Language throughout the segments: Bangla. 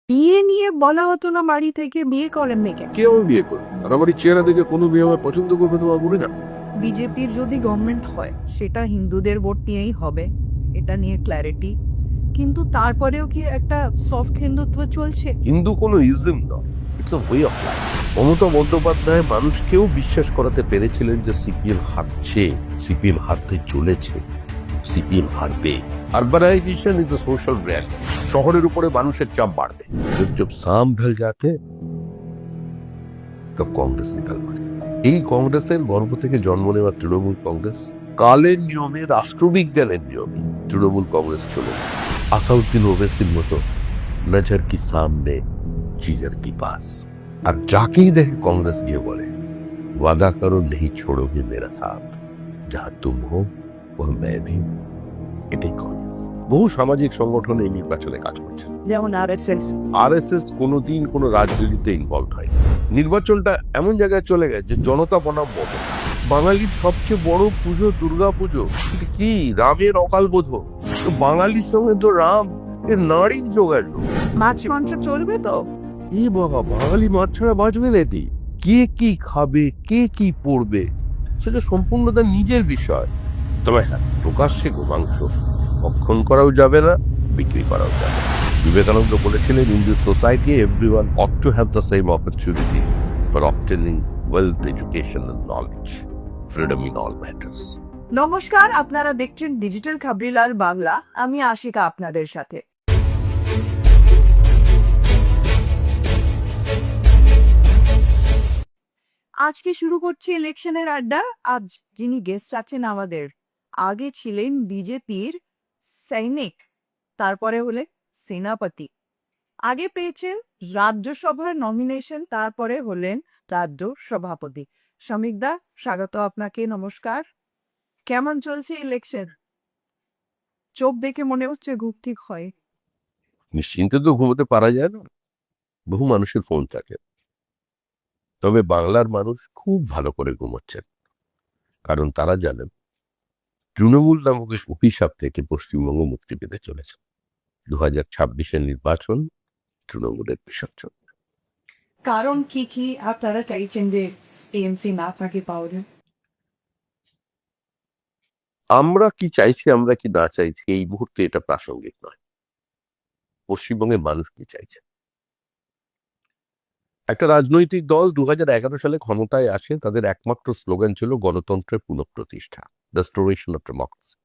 বিয়ে নিয়ে বলা হতো না বাড়ি থেকে, বিয়ে করেন নি কেন? কেউ বিয়ে করবে আর আমার এই চেহারা দেখে কোনো মেয়ে আমার পছন্দ করবে তোমার বলে না। বিজেপির যদি গভর্নমেন্ট হয় সেটা হিন্দুদের ভোট নিয়েই হবে, এটা নিয়ে ক্ল্যারিটি। কিন্তু তারপরেও কি একটা সফট হিন্দুত্ব চলছে? হিন্দু কোনো ইজম নয়, it's a way of life. Mamata Bandyopadhyay মানুষকেও বিশ্বাস করাতে পেরেছিলেন যে সিপিএম হারছে, সিপিএম হারতে চলেছে, সিপিএম হারবে। Urbanisation is the social reality. শহরের উপরে মানুষের চাপ বাড়বে। जब शाम ढल जाते তব কংগ্রেস নিকাল পড়ে। এই কংগ্রেসের গর্ভ থেকে জন্ম নেওয়া তৃণমূল কংগ্রেস কালের নিয়মে, রাষ্ট্রবিজ্ঞানের নিয়মে তৃণমূল কংগ্রেস চলে যায় আসাউদ্দিন ওবেসির মতো নজর কি সামনে জিজার কি পাস। আর যাকেই দেখে কংগ্রেস গিয়ে বলে ওয়াদা করো নেই ছোড়োগে মেরা সাথ, যাহা তুম হো ওহ মে ভি। এটাই কংগ্রেস। বহু সামাজিক সংগঠন এই নির্বাচনে কাজ করছে। যেমন আরএসএস কোনোদিন কোনো রাজনীতিতে ইনভলভ হয়। নির্বাচনটা এমন জায়গায় চলে গেছে জনতা বনাম মত। বাঙালির সবচেয়ে বড় পুজো দুর্গা পুজো, কি রামের অকাল বোধ। তো বাঙালির সঙ্গে তো রাম এর নারীর যোগাযোগ। মাছ মাংস চলবে তো? এই বাবা, বাঙালি মাছ ছাড়া বাঁচবে না। এটি কে কি খাবে, কে কি পড়বে, সেটা সম্পূর্ণ তার নিজের বিষয়। তবে হ্যাঁ, প্রকাশ্যে গোমাংস ভক্ষণ করাও যাবে না, বিক্রি করাও যাবে না। বিবেকানন্দ বলেছিলেন, in this society everyone ought to have the same opportunity for obtaining wealth, education and knowledge. Freedom in all matters. নমস্কার, আপনারা দেখছেন ডিজিটাল খাবরিলাল বাংলা। আমি আশিকা আপনাদের সাথে। আজকে শুরু করছি ইলেকশনের আড্ডা। আজ যিনি গেস্ট আছেন আমাদের, আগে ছিলেন বিজেপির সৈনিক, তারপরে হলেন সেনাপতি। আগে পেয়েছেন রাজ্যসভার নমিনেশন, তারপরে হলেন রাজ্য সভাপতি। শ্রমিকদা, স্বাগত আপনাকে, নমস্কার। কেমন চলছে ইলেকশন? চোখ দেখে মনে হচ্ছে ঘুম ঠিক হয়। নিশ্চিন্তে তো ঘুমোতে পারা যায় না, বহু মানুষের ফোন থাকে। তবে বাংলার মানুষ খুব ভালো করে ঘুমোচ্ছেন, কারণ তারা জানেন তৃণমূল নামক অভিশাপ থেকে পশ্চিমবঙ্গ মুক্তি পেতে চলেছে। 2026-এর নির্বাচন তৃণমূলের বিসর্জন। কারণ কি কি আপনারা চাইছেন যে টিএমসি না থাকে পাওয়ারে? আমরা কি চাইছি, আমরা কি না চাইছি, এই মুহূর্তে এটা প্রাসঙ্গিক নয়। পশ্চিমবঙ্গের মানুষ কি চাইছে। একটা রাজনৈতিক দল 2011 সালে ক্ষমতায় আসে, তাদের একমাত্র স্লোগান ছিল গণতন্ত্রের পুনঃপ্রতিষ্ঠা, রেস্টোরেশন অফ ডেমোক্রেসি।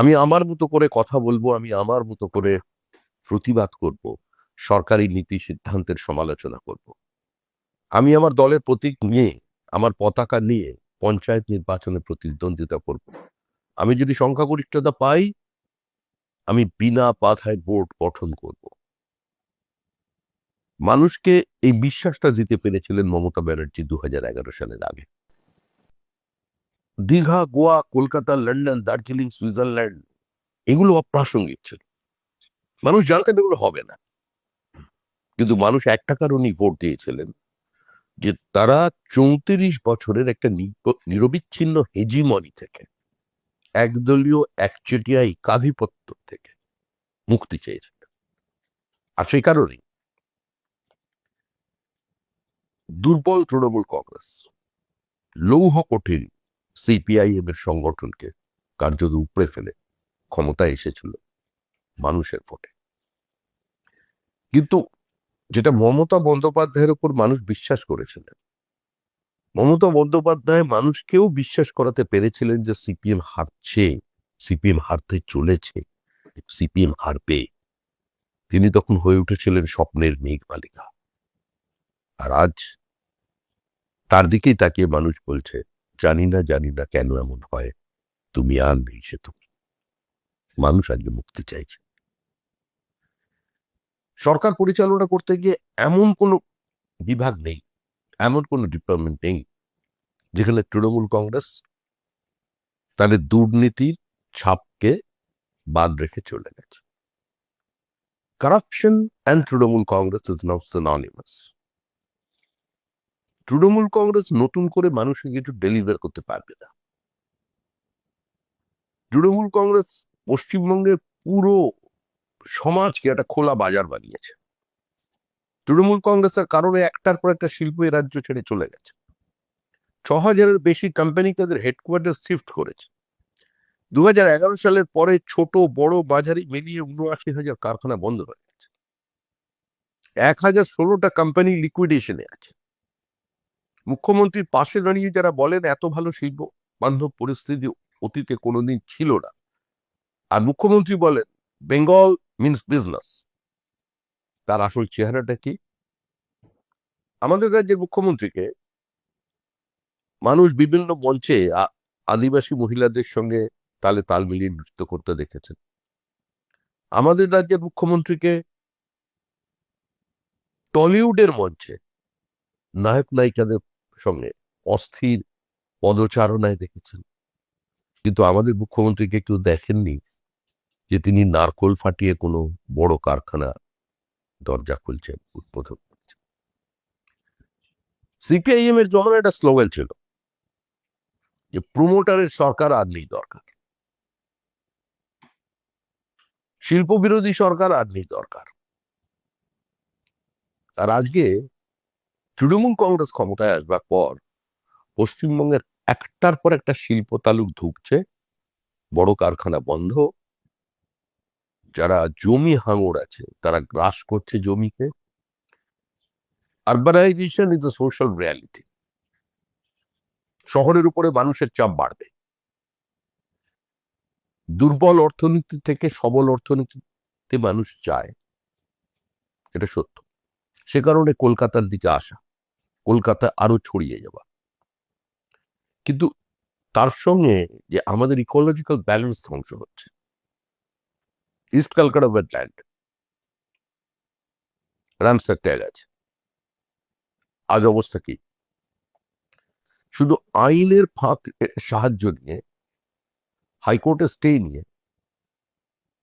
আমি আমার মতো করে কথা বলবো, আমি আমার মতো করে প্রতিবাদ করব, সরকারি নীতি সিদ্ধান্তের সমালোচনা করব। আমি আমার দলের প্রতীক নিয়ে, আমার পতাকা নিয়ে পঞ্চায়েত নির্বাচনে প্রতিদ্বন্দ্বিতা করব। আমি যদি সংখ্যাগরিষ্ঠতা পাই, আমি বিনা বাধায় বোর্ড গঠন করব। মানুষকে এই বিশ্বাসটা দিতে পেরেছিলেন মমতা ব্যানার্জি 2011 সালের আগে। দীঘা, গোয়া, কলকাতা, লন্ডন, দার্জিলিং, সুইজারল্যান্ড এগুলো অপ্রাসঙ্গিক ছিল। মানুষ জানতেন এগুলো হবে না, কিন্তু মানুষ একটা কারণেই ভোট দিয়েছিলেন, যে তারা 34 বছরের একটা নিরবিচ্ছিন্ন হেজিমনি থেকে, একদলীয় একচেটিয়া একাধিপত্য থেকে মুক্তি চেয়েছিল। আর সেই কারণেই দুর্বল তৃণমূল কংগ্রেস লৌহ কঠিন সিপিআইএম এর সংগঠনকে কার্যত উপড়ে ফেলে ক্ষমতায় এসেছিল মানুষের ভোটে। কিন্তু যেটা মমতা বন্দ্যোপাধ্যায়ের উপর মানুষ বিশ্বাস করেছিলেন, মমতা বন্দ্যোপাধ্যায় মানুষকেও বিশ্বাস করাতে পেরেছিলেন যে সিপিএম হারছে, সিপিএম হারতে চলেছে, সিপিএম হারবে। তিনি তখন হয়ে উঠেছিলেন স্বপ্নের মেঘমালিকা। আর আজ তার দিকেই তাকিয়ে মানুষ বলছে, জানি না কেন এমন হয়, তুমি আর নেই সে তুমি। মানুষ আজকে মুক্তি চাইছে। সরকার পরিচালনা করতে গিয়ে এমন কোনো বিভাগ নেই, এমন কোনো ডিপার্টমেন্ট নেই যেখানে তৃণমূল কংগ্রেস তাদের দুর্নীতির ছাপকে বাদ রেখে চলে গেছে। Corruption and Trinamool Congress is now synonymous. Trinamool Congress নতুন করে মানুষকে কিছু ডেলিভার করতে পারবে না। তৃণমূল কংগ্রেস পশ্চিমবঙ্গের পুরো সমাজকে একটা খোলা বাজার বানিয়েছে। তৃণমূল কংগ্রেসের কারণে একটার পর একটা শিল্প এই রাজ্য ছেড়ে চলে গেছে। 6,000-এর বেশি কোম্পানি তাদের হেডকোয়ার্টার শিফট করেছে। 2011 সালের পরে ছোট বড় মাঝারি মিলিয়ে 79,000 কারখানা বন্ধ হয়ে গেছে। 1,016টা কোম্পানি লিকুইডেশনে আছে। মুখ্যমন্ত্রীর পাশে দাঁড়িয়ে যারা বলেন এত ভালো শিল্প বান্ধব পরিস্থিতি অতীতে কোনোদিন ছিল না, আর মুখ্যমন্ত্রী বলেন বেঙ্গল মিন্স বিজনেস, তার আসল চেহারাটা কি? আমাদের রাজ্যের মুখ্যমন্ত্রীকে মানুষ বিভিন্ন মঞ্চে আদিবাসী মহিলাদের সঙ্গে তালে তাল মিলিয়ে নৃত্য করতে দেখেছেন। আমাদের রাজ্যের মুখ্যমন্ত্রীকে টলিউডের মঞ্চে নায়ক নায়িকাদের সঙ্গে অস্থির পদচারণায় দেখেছেন। কিন্তু আমাদের মুখ্যমন্ত্রীকে কেউ দেখেননি যে তিনি নারকোল ফাটিয়ে কোনো বড় কারখানা দরজা খুলছেন, উদ্বোধন করছেন। সিপিআইএম এর যখন একটা স্লোগান ছিল যে প্রমোটারের সরকার আর নেই দরকার, শিল্প বিরোধী সরকার আর নেই দরকার। আর আজকে তৃণমূল কংগ্রেস ক্ষমতায় আসবার পর পশ্চিমবঙ্গের একটার পর একটা শিল্প তালুক ঢুকছে, বড় কারখানা বন্ধ, যারা জমি হাঙড় আছে তারা গ্রাস করছে জমিকে। Urbanisation is the social reality. শহরের উপরে মানুষের চাপ বাড়বে। দুর্বল অর্থনীতি থেকে সবল অর্থনীতিতে মানুষ যায়, এটা সত্য। সে কারণে কলকাতার দিকে আসা, কলকাতা আরো ছড়িয়ে যাওয়া। কিন্তু তার সঙ্গে যে আমাদের ইকোলজিক্যাল ব্যালেন্স ধ্বংস হচ্ছে। East Calcutta wetland Ramsar tag আছে, আজ অবস্থা কি? শুধু আইনের ফাঁক সাহায্য নিয়ে, হাইকোর্টের স্টে নিয়ে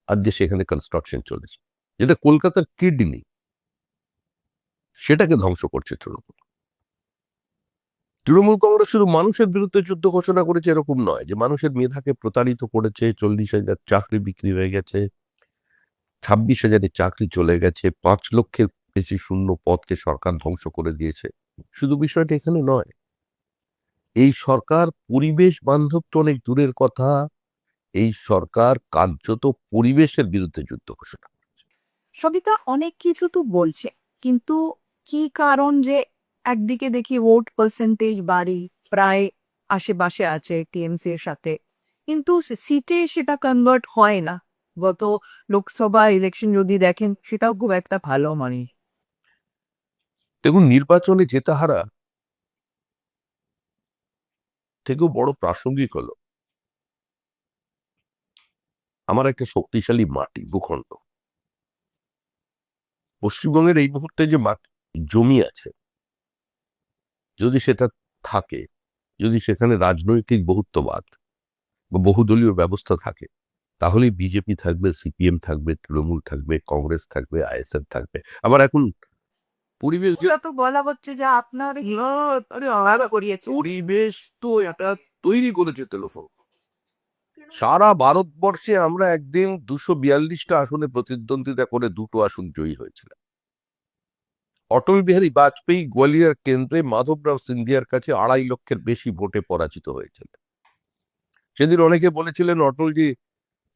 আজ যে সেখানে কনস্ট্রাকশন চলেছে, যেটা কলকাতার কিডনি, সেটাকে ধ্বংস করছে তৃণমূল। তৃণমূল কংগ্রেস শুধু মানুষের বিরুদ্ধে যুদ্ধ ঘোষণা করেছে এরকম নয়, যে মানুষের মেধাকে প্রতারিত করেছে। 40,000 চাকরি বিক্রি হয়ে গেছে, 26,000-এর চাকরি চলে গেছে, 5 লক্ষের বেশি শূন্য পদকে সরকার ধ্বংস করে দিয়েছে। শুধু বিষয়টা এখানে নয়, এই সরকার পরিবেশ বান্ধব তো অনেক দূরের কথা, এই সরকার কার্যত পরিবেশের বিরুদ্ধে যুদ্ধ ঘোষণা। সবিতা অনেক কিছু তো বলছে, কিন্তু কি কারণ যে একদিকে দেখি ভোট পার্সেন্টেজ বাড়ি প্রায় আশেপাশে আছে টিএমসি এর সাথে, কিন্তু সিটে সেটা কনভার্ট হয় না। গত লোকসভা ইলেকশন যদি দেখেন, সেটাও খুব একটা ভালো মানে। দেখুন, নির্বাচনে জেতা হারা থেকেও বড় প্রাসঙ্গিক হলো আমার একটা শক্তিশালী মাটি ভূখণ্ড। পশ্চিমবঙ্গের এই মুহূর্তে যে জমি আছে, যদি সেটা থাকে, যদি সেখানে রাজনৈতিক বহুত্ববাদ বা বহুদলীয় ব্যবস্থা থাকে, তাহলেই বিজেপি থাকবে, সিপিএম থাকবে, তৃণমূল থাকবে, কংগ্রেস থাকবে, আইএসএফ থাকবে। আবার এখন পরিবেশ তো বলা হচ্ছে যে আপনার আলাদা করিয়েছে। পরিবেশ তো এটা তৈরি করেছে তেলফল। সারা ভারতবর্ষে আমরা একদিন 242টা আসনে প্রতিদ্বন্দ্বিতা করে 2টো আসন জয়ী হয়েছিলাম। অটল বিহারী বাজপেয়ী গোয়ালিয়র কেন্দ্রে মাধবরাও সিন্ধিয়ার কাছে 2.5 লক্ষের বেশি ভোটে পরাজিত হয়েছিল। সেদিন অনেকে বলেছিলেন অটলজি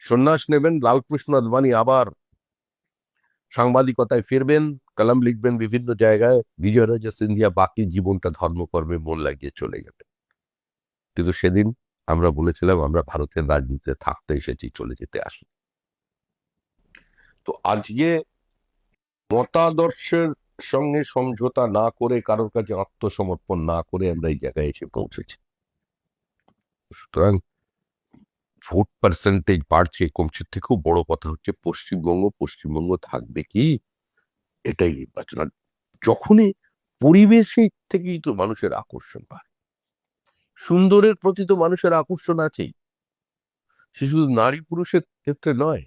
সন্ন্যাস নেবেন, লালকৃষ্ণ আদবানি আবার সাংবাদিকতায় ফিরবেন, কলম লিখবেন বিভিন্ন জায়গায়, বিজয়রাজা সিন্ধিয়া বাকি জীবনটা ধর্মকর্মে মন লাগিয়ে চলে যাবে। কিন্তু সেদিন আমরা বলেছিলাম আমরা ভারতের রাজনীতিতে থাকতে এসেছি, চলে যেতে আসি। তো আজকে মতাদর্শের সঙ্গে সমঝোতা না করে, কারোর কাছে আত্মসমর্পণ না করে আমরা এই জায়গায় এসে পৌঁছেছি। সুতরাং ভোট পার্সেন্টেজ বাড়ছে কমছে থেকেও বড় কথা হচ্ছে পশ্চিমবঙ্গ থাকবে কি, এটাই নির্বাচন। আর যখনই পরিবেশের থেকেই তো মানুষের আকর্ষণ পায়, সুন্দরের প্রতি তো মানুষের আকর্ষণ আছেই। সে শুধু নারী পুরুষের ক্ষেত্রে নয়,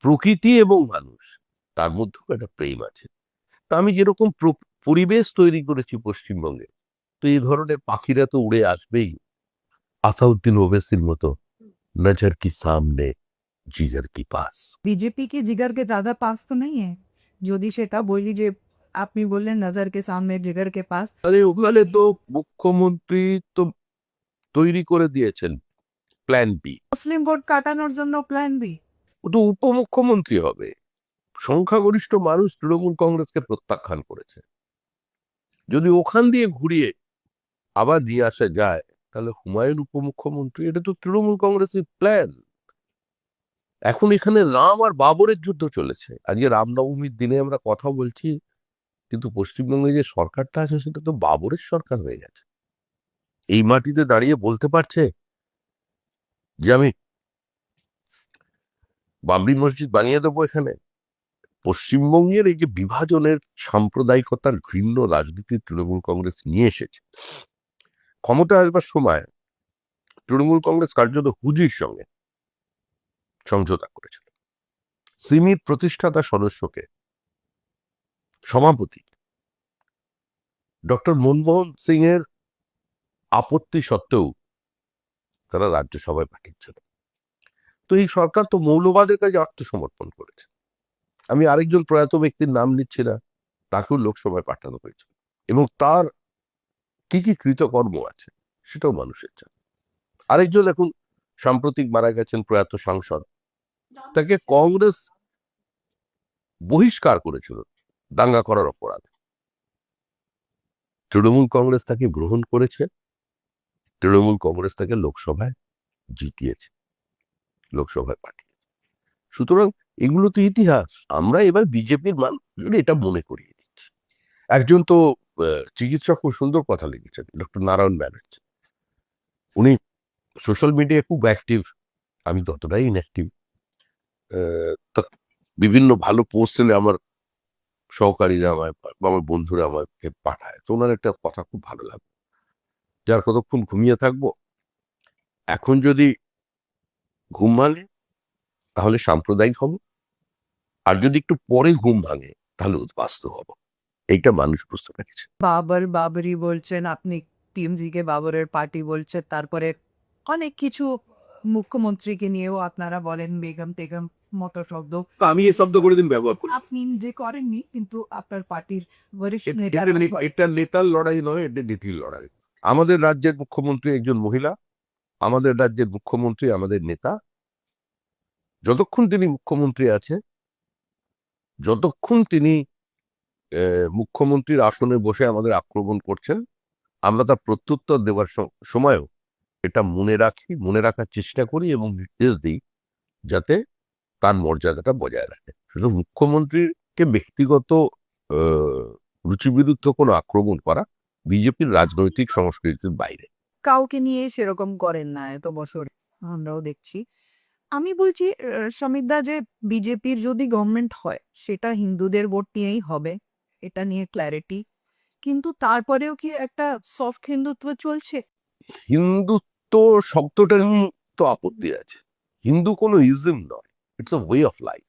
প্রকৃতি এবং মানুষ, তার মধ্যেও একটা প্রেম আছে। তা আমি যেরকম পরিবেশ তৈরি করেছি পশ্চিমবঙ্গে, তো এই ধরনের পাখিরা তো উড়ে আসবেই। আসাউদ্দিন ওবেসির মতো নজর কি সামনে जिगर की पास। बीजेपी की जिगर के ज्यादा पास तो नहीं है যদি সেটা বলি যে আপনি বললেন নজর के सामने जिगर के पास আরে ওখানে তো মুখ্যমন্ত্রী তো তৈরি করে দিয়েছেন প্ল্যান বি। মুসলিম ভোট কাটানোর জন্য প্ল্যান বি ও তো উপমুখ্যমন্ত্রী হবে। সংখ্যাগরিষ্ঠ মানুষ তৃণমূল কংগ্রেসকে প্রত্যাখ্যান করেছে। যদি ওখান দিয়ে ঘুরিয়ে আবার নিয়ে আসা যায় তাহলে হুমায়ুন উপমুখ্যমন্ত্রী, এটা তো তৃণমূল কংগ্রেসের প্ল্যান। এখন এখানে রাম আর বাবরের যুদ্ধ চলেছে। আজকে রামনবমীর দিনে আমরা কথা বলছি, কিন্তু পশ্চিমবঙ্গে যে সরকারটা আছে সেটা তো বাবরের সরকার হয়ে গেছে। এই মাটিতে দাঁড়িয়ে বলতে পারছে যে আমি বাবরি মসজিদ বানিয়ে দেবো এখানে? পশ্চিমবঙ্গের এই যে বিভাজনের সাম্প্রদায়িকতার ঘৃণ্য রাজনীতি তৃণমূল কংগ্রেস নিয়ে এসেছে, ক্ষমতায় আসবার সময় তৃণমূল কংগ্রেস কার্যত হুজির সঙ্গে সমঝোতা করেছিল। সিমির প্রতিষ্ঠাতা সদস্যকে সভাপতি ডক্টর মনমোহন সিং এর আপত্তি সত্ত্বেও তারা রাজ্যসভায় পাঠিয়েছিল। তো এই সরকার তো মৌলবাদের কাছে আত্মসমর্পণ করেছে। আমি আরেকজন প্রয়াত ব্যক্তির নাম নিচ্ছি না, তাকেও লোকসভায় পাঠানো হয়েছিল, এবং তার কি কি কৃতকর্ম আছে সেটাও মানুষের জানে। আরেকজন এখন সাম্প্রতিক মারা গেছেন প্রয়াত সাংসদ, তাকে কংগ্রেস বহিষ্কার করেছিল দাঙ্গা করার অপরাধে। তৃণমূল কংগ্রেস তাকে গ্রহণ করেছে, তৃণমূল কংগ্রেস তাকে লোকসভায় জিতিয়েছে, লোকসভায় পাঠিয়েছে। সুতরাং এগুলো তো ইতিহাস। আমরা এবার বিজেপির মানুষ এটা মনে করিয়ে দিচ্ছি। একজন তো চিকিৎসক খুব সুন্দর কথা লিখেছেন, ডক্টর নারায়ণ ব্যানার্জি। উনি সোশ্যাল মিডিয়ায় খুব অ্যাক্টিভ, আমি ততটাই ইনঅ্যাক্টিভ। বিভিন্ন ভালো পোস্ট এলে আমার সহকারীরা আমায় বা আমার বন্ধুরা আমাকে পাঠায়, তো ওনার একটা কথা খুব ভালো লাগে, যার কতক্ষণ ঘুমিয়ে থাকবো, এখন যদি ঘুম ভাঙে তাহলে সাম্প্রদায়িক হব, আর যদি একটু পরে ঘুম ভাঙে তাহলে উদ্বাস্তু হব। এইটা মানুষ বুঝতে পেরেছে। বাবর বাবরি বলছেন আপনি টিএমজি কে বাবরের পার্টি বলছেন তারপরে অনেক কিছু মুখ্যমন্ত্রীকে নিয়েও আপনারা বলেন বেগম টেগম মতো শব্দ তো আমি এই শব্দ কোনোদিন ব্যবহার করি না। আপনি যে করেননি কিন্তু আপনার পার্টির বরিষ্ঠ এটা নেতারা এটা নেতার লড়াই নয়, এটা নীতির লড়াই। আমাদের রাজ্যের মুখ্যমন্ত্রী একজন মহিলা, আমাদের রাজ্যের মুখ্যমন্ত্রী আমাদের নেতা। যতক্ষণ তিনি মুখ্যমন্ত্রী আছে, যতক্ষণ তিনি মুখ্যমন্ত্রীর আসনে বসে আমাদের আক্রমণ করছেন, আমরা তার প্রত্যুত্তর দেওয়ার সময়ও এটা মনে রাখার চেষ্টা করি এবং নির্দেশ দিই যাতে তার মর্যাদাটা বজায় রাখে। শুধু মুখ্যমন্ত্রীকে ব্যক্তিগত রুচিবিরুদ্ধ কোনো আক্রমণ করা বিজেপির রাজনৈতিক সংস্কৃতির বাইরে। কাউকে নিয়ে সেরকম করেন না এত বছর আমরাও দেখছি আমি বলছি সমিতদা যে বিজেপির যদি গভর্নমেন্ট হয় সেটা হিন্দুদের ভোট নিয়েই হবে এটা নিয়ে ক্ল্যারিটি কিন্তু তারপরেও কি একটা সফট হিন্দুত্ব চলছে হিন্দুত্ব শব্দটা নিয়ে তো আপত্তি আছে। হিন্দু কোনো ইজম নয়, it's a way of life.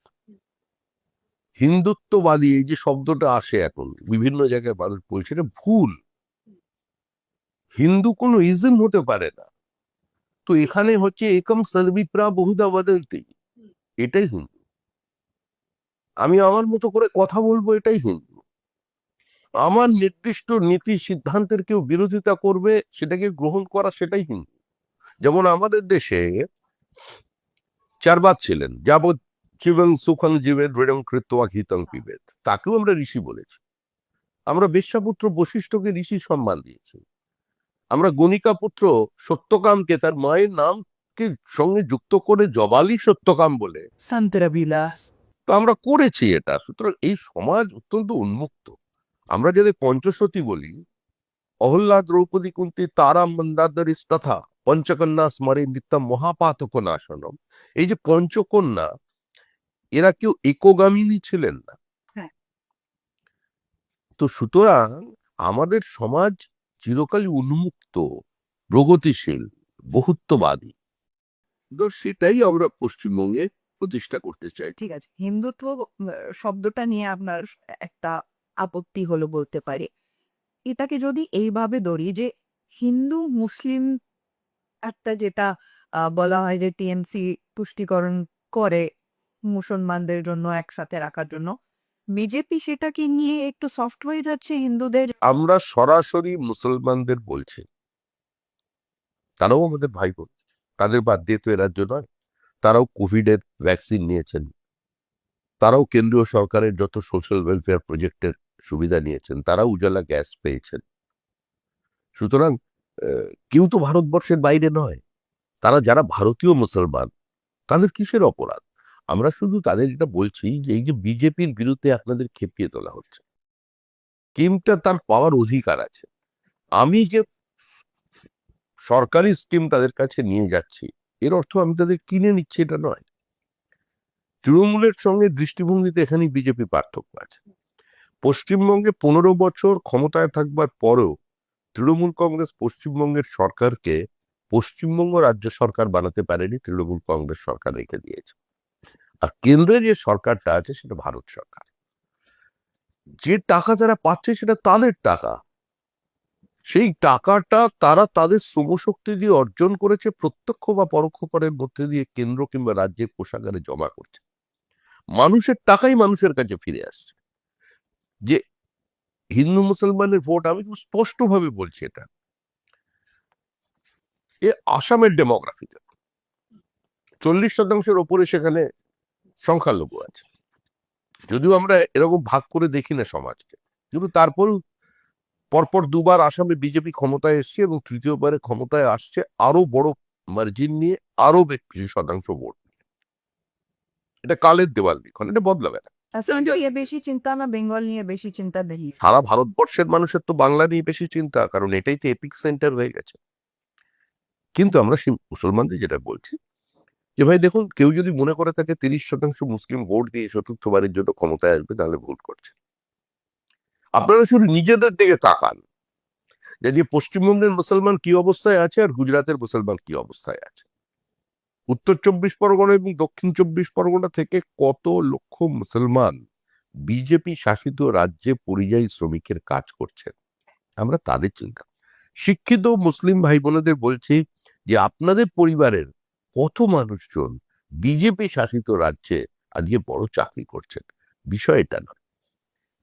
হিন্দুত্ববাদী এই যে শব্দটা আসে এখন বিভিন্ন জায়গায় মানুষ বলছে, এটা ভুল। হিন্দু কোনো ইজম হতে পারে না। তো এখানে হচ্ছে একম সর্বিপ্রা বহুধা বদন্তি, এটাই হিন্দু। আমি আমার মতো করে কথা বলবো, এটাই হিন্দু। আমার নির্দিষ্ট নীতি সিদ্ধান্তের কেউ বিরোধিতা করবে, সেটাকে গ্রহণ করা, সেটাই হিন্দু। যেমন আমাদের দেশে চারবাদ ছিলেন, যাবৎ জীবন সুখং জীবের দৃঢ়ং কৃত্বা ঘিতং পিবেদ, তাকেও আমরা ঋষি বলেছি। আমরা বেশ্যাপুত্র বশিষ্ঠকে ঋষি সম্মান দিয়েছি। আমরা গণিকা পুত্র সত্যকামকে তার মায়ের নামকে সঙ্গে যুক্ত করে জবালি সত্যকাম বলে সন্ত রবিলাস তো আমরা করেছি এটা। সুতরাং এই সমাজ অত্যন্ত উন্মুক্ত। আমরা যাদের পঞ্চসতী বলি, অহল্লা দ্রৌপদী কুন্তি তারা মন্দাদরি তথা পঞ্চকন্যা স্মরে নিত্যম মহাপাতক নাশনম, এই যে পঞ্চকন্যা, এরা কেউ একগামিনী ছিলেন না। হ্যাঁ। তো সুতরাং আমাদের সমাজ চিরকালই উন্মুক্ত, প্রগতিশীল, বহুত্ববাদী। তো সেটাই আমরা পশ্চিমবঙ্গে প্রতিষ্ঠা করতে চাই। ঠিক আছে হিন্দুত্ব শব্দটা নিয়ে আপনার একটা আপত্তি হলো বলতে পারি এটাকে যদি এইভাবে ধরি যে হিন্দু মুসলিম একটা যেটা বলা হয় যে টিএমসি পুষ্টিকরণ করে মুসলমানদের জন্য একসাথে রাখার জন্য। বিজেপি সেটাকে নিয়ে একটু সফট হয়ে যাচ্ছে হিন্দুদের। আমরা সরাসরি মুসলমানদের বলছি, তারাও আমাদের ভাই বোন, তাদের বাদ দিয়ে তো এ রাজ্য নয়। তারাও কোভিডের ভ্যাকসিন নিয়েছেন, তারাও কেন্দ্রীয় সরকারের যত সোশ্যাল ওয়েলফেয়ার প্রজেক্টের সুবিধা নিয়েছেন, তারাও উজালা গ্যাস পেয়েছেন। সুতরাং কেউ তো ভারতবর্ষের বাইরে নয়। তারা যারা ভারতীয় মুসলমান, তাদের কিসের অপরাধ? আমরা শুধু তাদের এটা বলছি যে এই যে বিজেপির বিরুদ্ধে আপনাদের খেপিয়ে তোলা হচ্ছে, স্কিমটা তার পাওয়ার অধিকার আছে। আমি যে সরকারি স্কিম তাদের কাছে নিয়ে যাচ্ছি, এর অর্থ আমি তাদের কিনে নিচ্ছি এটা নয়। তৃণমূলের সঙ্গে দৃষ্টিভঙ্গিতে এখানে বিজেপি পার্থক্য আছে। পশ্চিমবঙ্গে 15 বছর ক্ষমতায় থাকবার পরেও তৃণমূল কংগ্রেস পশ্চিমবঙ্গের সরকারকে পশ্চিমবঙ্গ রাজ্য সরকার বানাতে পারেনি, তৃণমূল কংগ্রেস সরকার রেখে দিয়েছে। আর কেন্দ্রে যে সরকারটা আছে সেটা ভারত সরকার। যে টাকা যারা পাচ্ছে সেটা তাদের টাকা, সেই টাকাটা তারা তাদের শ্রমশক্তি দিয়ে অর্জন করেছে, প্রত্যক্ষ বা পরোক্ষ করের মধ্যে দিয়ে কেন্দ্র কিংবা রাজ্যের কোষাগারে জমা করছে। মানুষের টাকাই মানুষের কাছে ফিরে আসছে। যে হিন্দু মুসলমানের ভোট, আমি খুব স্পষ্টভাবে বলছি, এটা এ আসামের ডেমোগ্রাফিতে 40% ওপরে সেখানে সংখ্যালঘু আছে। যদিও আমরা এরকম ভাগ করে দেখি না সমাজকে, কিন্তু তারপরও পরপর দুবার আসামে বিজেপি ক্ষমতায় এসছে এবং তৃতীয়বারে ক্ষমতায় আসছে আরো বড় মার্জিন নিয়ে, আরো বেশি শতাংশ ভোট। এটা কালের দেওয়াল লিখন, এটা বদলাবে না। আসাম নিয়ে বেশি চিন্তা না বেঙ্গল নিয়ে বেশি চিন্তা দিল্লি? সারা ভারতবর্ষের মানুষের তো বাংলা নিয়ে বেশি চিন্তা, কারণ এটাই তো এপিক সেন্টার হয়ে গেছে। কিন্তু আমরা সেই মুসলমানদের যেটা বলছি যে ভাই দেখুন, কেউ যদি মনে করে থাকে 30% মুসলিম ভোট দিয়ে চতুর্থবারের জন্য ক্ষমতায় আসবে, তাহলে ভুল করছে। আপনারা শুধু নিজেদের দিকে তাকান যে পশ্চিমবঙ্গের মুসলমান কি অবস্থায় আছে আর গুজরাটের মুসলমান কি অবস্থায় আছে। উত্তর 24 পরগনা এবং দক্ষিণ 24 পরগনা থেকে কত লক্ষ মুসলমান বিজেপি শাসিত রাজ্যে পরিযায়ী শ্রমিকের কাজ করছেন, আমরা তাদের চিন্তা। শিক্ষিত মুসলিম ভাই বোনেদের বলছি যে আপনাদের পরিবারের কত মানুষজন বিজেপি শাসিত রাজ্যে আজকে বড় চাকরি করছেন। বিষয় এটা নয়,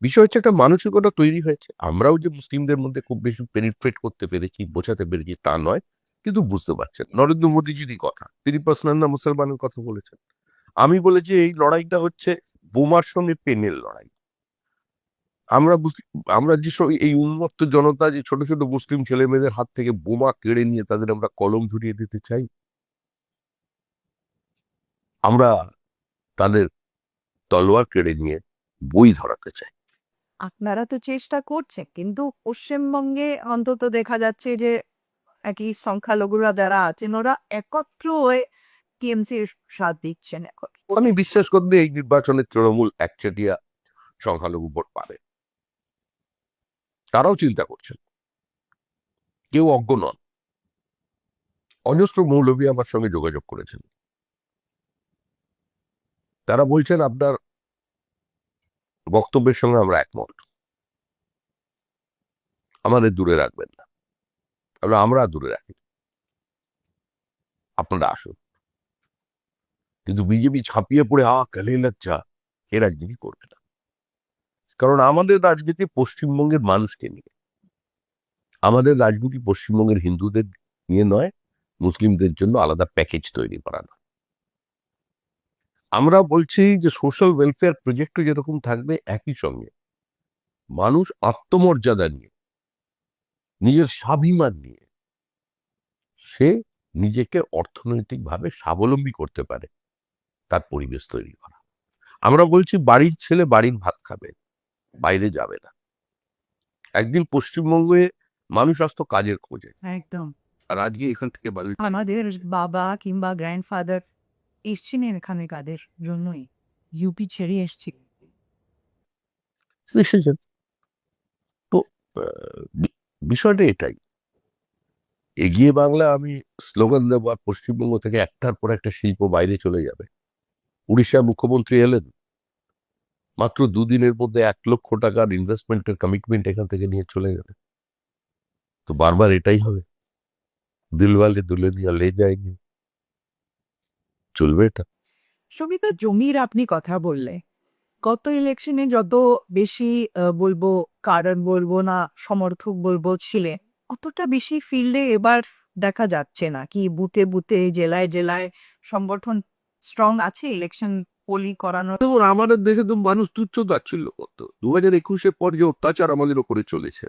বিষয় হচ্ছে একটা মানসিকতা তৈরি হয়েছে। আমরাও যে মুসলিমদের মধ্যে খুব বেশি পেনিট্রেট করতে পেরেছি, বোঝাতে পেরেছি, তা নয়, কিন্তু বুঝতে পারছেন। নরেন্দ্র মোদীজিরই কথা, তিনি পার্সোনাল না মুসলমানের কথা বলেছেন। আমি বলেছি এই লড়াইটা হচ্ছে বোমার সঙ্গে পেনের লড়াই। আমরা যে এই উন্মত্ত জনতা, যে ছোট ছোট মুসলিম ছেলে মেয়েদের হাত থেকে বোমা কেড়ে নিয়ে তাদের আমরা কলম ধরিয়ে দিতে চাই, আমরা তাদের তলোয়ার কেড়ে নিয়ে বই ধরাতে চাই। আপনারা তো চেষ্টা করছে, কিন্তু পশ্চিমবঙ্গে অন্তত দেখা যাচ্ছে যে একই সংখ্যালঘুরা যারা আছেন ওরা একত্র হয়ে টিএমসির সাথ দিচ্ছেন এখন। আমি বিশ্বাস করি এই নির্বাচনে তৃণমূল একচেটিয়া সংখ্যালঘু ভোট পাবে। তারাও চিন্তা করছেন, কেউ অজ্ঞ নন। অজস্র মৌলবী আমার সঙ্গে যোগাযোগ করেছেন, তারা বলছেন আপনার বক্তব্যের সঙ্গে আমরা একমত, আমাদের দূরে রাখবেন না। আমরা দূরে রাখি, আপনারা আসুন। কিন্তু বিজেপি ছাপিয়ে পড়ে কালে লজ্জা, এ রাজনীতি করবে না। কারণ আমাদের রাজনীতি পশ্চিমবঙ্গের মানুষকে নিয়ে, আমাদের রাজনীতি পশ্চিমবঙ্গের হিন্দুদের নিয়ে নয়, মুসলিমদের জন্য আলাদা প্যাকেজ তৈরি করা নয়। আমরা বলছি যে সোশ্যাল ওয়েলফেয়ার প্রজেক্ট যেরকম থাকবে, একই সঙ্গে মানুষ আত্মমর্যাদা নিয়ে, নিজের স্বাভিমান নিয়ে সে নিজেকে অর্থনৈতিকভাবে স্বাবলম্বী করতে পারে, তার পরিবেশ তৈরি করা। আমরা বলছি বাড়ির ছেলে বাড়ির ভাত খাবে, বাইরে যাবে না। একদিন পশ্চিমবঙ্গে মানুষ আসতো কাজের খোঁজে, একদম। আর আজকে এখান থেকে আমাদের বাবা কিংবা গ্র্যান্ডফাদার এসছিলেন এখানে কাদের জন্যই, ইউপি ছেড়ে এসছি। এসেছেন। তো বিষয়টা এটাই, এগিয়ে বাংলা আমি স্লোগান দেবো, আর পশ্চিমবঙ্গ থেকে একটার পর একটা শিল্প বাইরে চলে যাবে। উড়িষ্যার মুখ্যমন্ত্রী এলেন, মাত্র 2 দিনের মধ্যে 1 লক্ষ টাকার ইনভেস্টমেন্টের কমিটমেন্ট এখান থেকে নিয়ে চলে গেল। তো বারবার এটাই হবে, দিলওয়ালে দুলহনিয়া লে যায়নি, চলবে এটা? সবিতা, জমির আপনি কথা বললে গত ইলেকশনে যত বেশি বলবো কারণ বলবো না সমর্থক বলবো ছিলেন, অতটা বেশি ফিল্ডে এবার দেখা যাচ্ছে না। কি বুথে বুথে জেলায় জেলায় সংগঠন স্ট্রং আছে ইলেকশন পোলি করানোর? দেখুন, আমাদের দেশে তো মানুষ তুচ্ছ তাচ্ছিল্য করতো। 2021-এর পর যে অত্যাচার আমাদের ওপরে চলেছে,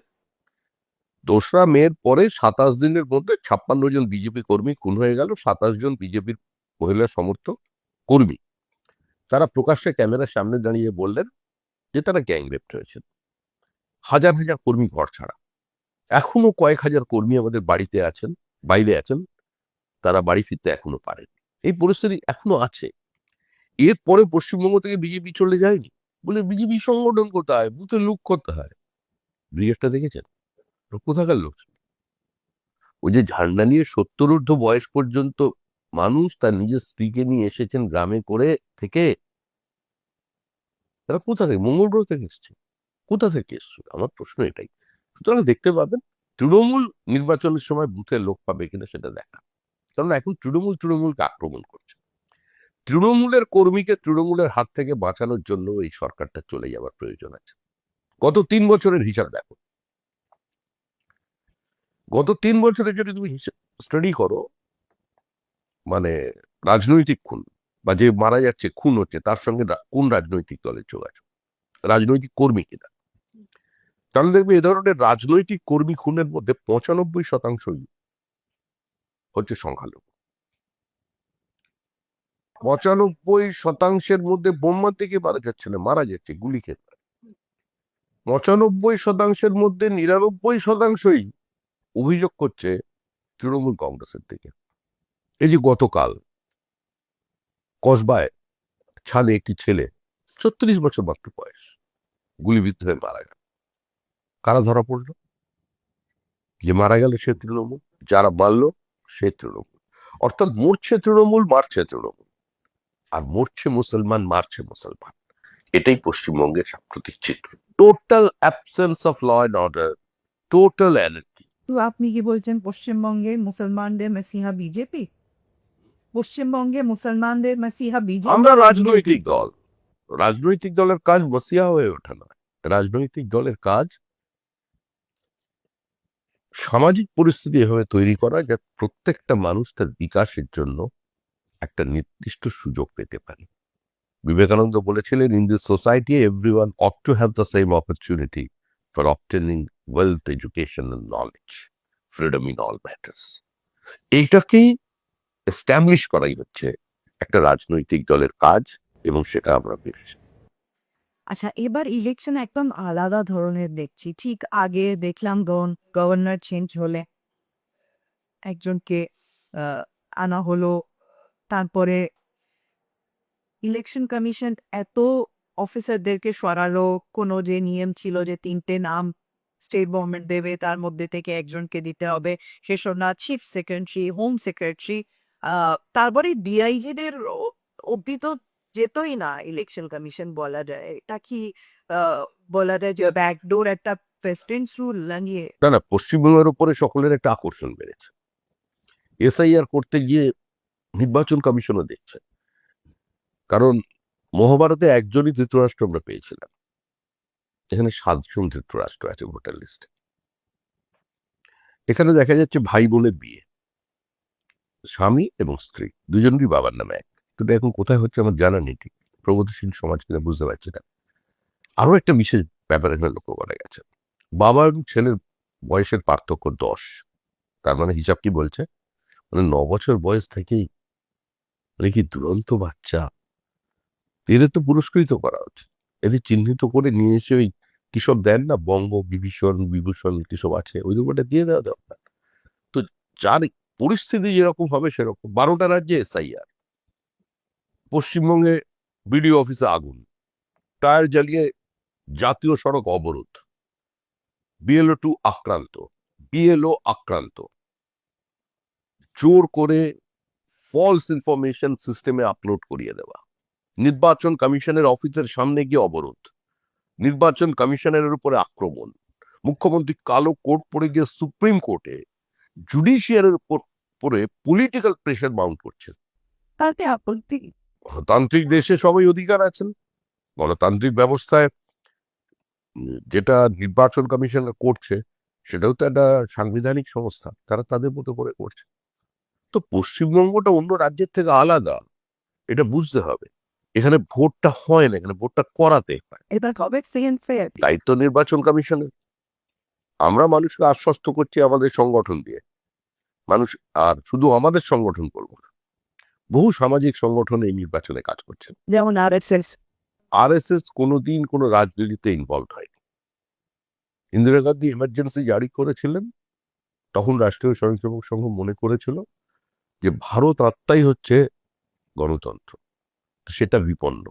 2রা মের পরে 27 দিনের মধ্যে 56 জন বিজেপি কর্মী খুন হয়ে গেল। 27 জন বিজেপির মহিলা সমর্থক কর্মী তারা প্রকাশ্যে ক্যামেরার সামনে দাঁড়িয়ে বললেন যে তারা গ্যাং রেপড হয়েছে। হাজার হাজার কর্মী ঘর ছাড়া। এখনো কয়েক হাজার কর্মী আমাদের বাড়িতে আছেন, বাইরে আছেন, তারা বাড়ি ফিরতে এখনো পারেন। এই পরিস্থিতি এখনো আছে। এরপরে পশ্চিমবঙ্গ থেকে বিজেপি চলে যায়নি বলে বিজেপি সংগঠন কোথায়, বুথে লুক করতে হয়। ব্রিগেডটা দেখেছেন কোথাকার লোক? ওই যে ঝান্ডা নিয়ে 70 ঊর্ধ্ব বয়স পর্যন্ত মানুষ তার নিজের স্ত্রীকে নিয়ে এসেছেন গ্রামে করে থেকে, তারা কোথা থেকে, মঙ্গল গ্রহ থেকে এসছে? কোথা থেকে এসছে? আমার প্রশ্ন এটাই। সুতরাং দেখতে পাবেন তৃণমূল নির্বাচনের সময় বুথে লোক পাবে কিনা সেটা দেখা। কারণ এখন তৃণমূলকে আক্রমণ করছে। তৃণমূলের কর্মীকে তৃণমূলের হাত থেকে বাঁচানোর জন্য এই সরকারটা চলে যাওয়ার প্রয়োজন আছে। গত 3 বছরের হিসাব দেখো। গত 3 বছরে যদি তুমি স্টাডি করো, মানে রাজনৈতিক খুন বা যে মারা যাচ্ছে, খুন হচ্ছে, তার সঙ্গে কোন রাজনৈতিক দলের যোগাযোগ, রাজনৈতিক কর্মী কিনা, তাহলে দেখবে এ ধরনের রাজনৈতিক কর্মী খুনের মধ্যে 95% হচ্ছে সংখ্যালঘু। 95% মধ্যে বোমা থেকে মারা যাচ্ছে না, মারা যাচ্ছে গুলি খেয়ে। 95% মধ্যে 99%ই অভিযোগ করছে তৃণমূল কংগ্রেসের দিকে। এই যে গতকাল কসবায় ছাদে একটি ছেলে, 36 বছর মাত্র বয়স, গুলিবিদ্ধ হয়ে মারা গেল। কারা ধরা পড়লো? যে মারা গেল সে তৃণমূল, যারা মারল সে তৃণমূল। অর্থাৎ মরছে তৃণমূল, মারছে তৃণমূল, আর মরছে মুসলমান, মারছে মুসলমান। এটাই পশ্চিমবঙ্গের সাম্প্রতিক চিত্র। Total absence of law and order, total anarchy. তো আপনি কি বলছেন পশ্চিমবঙ্গে মুসলমানদের মেসিহা বিজেপি? পশ্চিমবঙ্গে মুসলমানদের মেসিহা বিজেপি? আমরা রাজনৈতিক দল, রাজনৈতিক দলের কাজ মসিহা হয়ে ওঠা নয়। রাজনৈতিক দলের কাজ সামাজিক পরিস্থিতি এভাবে তৈরি করা যাতে প্রত্যেকটা মানুষ তার বিকাশের জন্য একটা নির্দিষ্ট সুযোগ পেতে পারে। বিবেকানন্দ বলেছিলেন, in this society everyone ought to have the same opportunity for obtaining wealth, education and knowledge, freedom in all matters. এইটাকেই এস্টাবলিশ করাই হচ্ছে একটা রাজনৈতিক দলের কাজ, এবং সেটা আমরা পেরেছি। আচ্ছা, এবার ইলেকশন একদম আলাদা ধরনের দেখছি। ঠিক আগে দেখলাম গভর্নর চেঞ্জ হলে একজনকে আনা হলো, তারপরে ইলেকশন কমিশন এত অফিসারদেরকে সরালো। কোনো যে নিয়ম ছিল যে 3টে নাম স্টেট গভর্নমেন্ট দেবে, তার মধ্যে থেকে একজনকে দিতে হবে, সেসব না। চিফ সেক্রেটারি, হোম সেক্রেটারি, তারপরে ডিআইজিদের অব্দি তো যেতই না ইলেকশন কমিশন, বলা যায়। এটা কি বলা যায় যে ব্যাকডোর একটা প্রেসিডেন্টস রুল লাগিয়ে? না না, পশ্চিমবঙ্গের উপরে সকলের একটা আকর্ষণ বেড়েছে। এসআইআর করতে গিয়ে নির্বাচন কমিশনও দেখছে, কারণ মহাভারতে একজনই ধৃতরাষ্ট্র আমরা পেয়েছিলাম, এখানে 7 জন ধৃতরাষ্ট্র আছে ভোটার লিস্টে। এখানে দেখা যাচ্ছে ভাই বোনের বিয়ে, স্বামী এবং স্ত্রী দুজনেরই বাবার নামে এক। কিন্তু এখন কোথায় হচ্ছে আমার জানা নেই, ঠিক প্রগতিশীল সমাজ কিনা বুঝতে পারছি না। আরো একটা বিশেষ ব্যাপার এখানে লক্ষ্য করা গেছে, বাবা এবং ছেলের বয়সের পার্থক্য 10। তার মানে হিসাব কি বলছে, মানে 9 বছর বয়স থেকেই, মানে কি দুরন্ত বাচ্চা, এদের তো পুরস্কৃত করা উচিত। এদের চিহ্নিত করে নিয়ে এসে ওই কিসব দেন না, বঙ্গ বিভূষণ কিসব আছে, ওই দুটোটা দিয়ে দেওয়া দরকার। তো যার পরিস্থিতি যেরকম হবে সেরকম। 12টা রাজ্যে এসআইআর, পশ্চিমবঙ্গে বিডিও অফিসে আগুন, টায়ার জ্বালিয়ে জাতীয় সড়ক অবরোধ, বিএলও আক্রান্ত, জোর করে ফলস ইনফরমেশন সিস্টেমে আপলোড করিয়ে দেওয়া, নির্বাচন কমিশনের অফিসের সামনে গিয়ে অবরোধ, নির্বাচন কমিশনের উপরে আক্রমণ, মুখ্যমন্ত্রী কালো কোট পরে গিয়ে সুপ্রিম কোর্টে জুডিশিয়ারের উপরে পলিটিক্যাল প্রেশার মাউন্ট করছে। তাতে আপত্তি? গণতান্ত্রিক দেশে সবাই অধিকার আছেন। গণতান্ত্রিক ব্যবস্থায় যেটা নির্বাচন কমিশন করছে সেটাও তো একটা সাংবিধানিক সংস্থা, তারা তাদের মতো করে করছে। তো পশ্চিমবঙ্গটা অন্য রাজ্যের থেকে আলাদা, এটা বুঝতে হবে। এখানে ভোটটা হয় না, এখানে ভোটটা করাতে হয়। এবার কবে সেকেন্ড ফেয়ার দায়িত্ব নির্বাচন কমিশনের। আমরা মানুষকে আশ্বস্ত করছি আমাদের সংগঠন দিয়ে। মানুষ আর শুধু আমাদের সংগঠন করবো না, বহু সামাজিক সংগঠন এই নির্বাচনে কাজ করছেন। যেমন RSS আরএসএস কোনোদিন কোনো রাজনীতিতে ইনভলভ হয়নি। ইন্দিরা গান্ধী এমার্জেন্সি জারি করেছিলেন, তখন রাষ্ট্রীয় স্বয়ংসেবক সংঘ মনে করেছিল যে ভারত আত্মাই হচ্ছে গণতন্ত্র, সেটা বিপন্ন,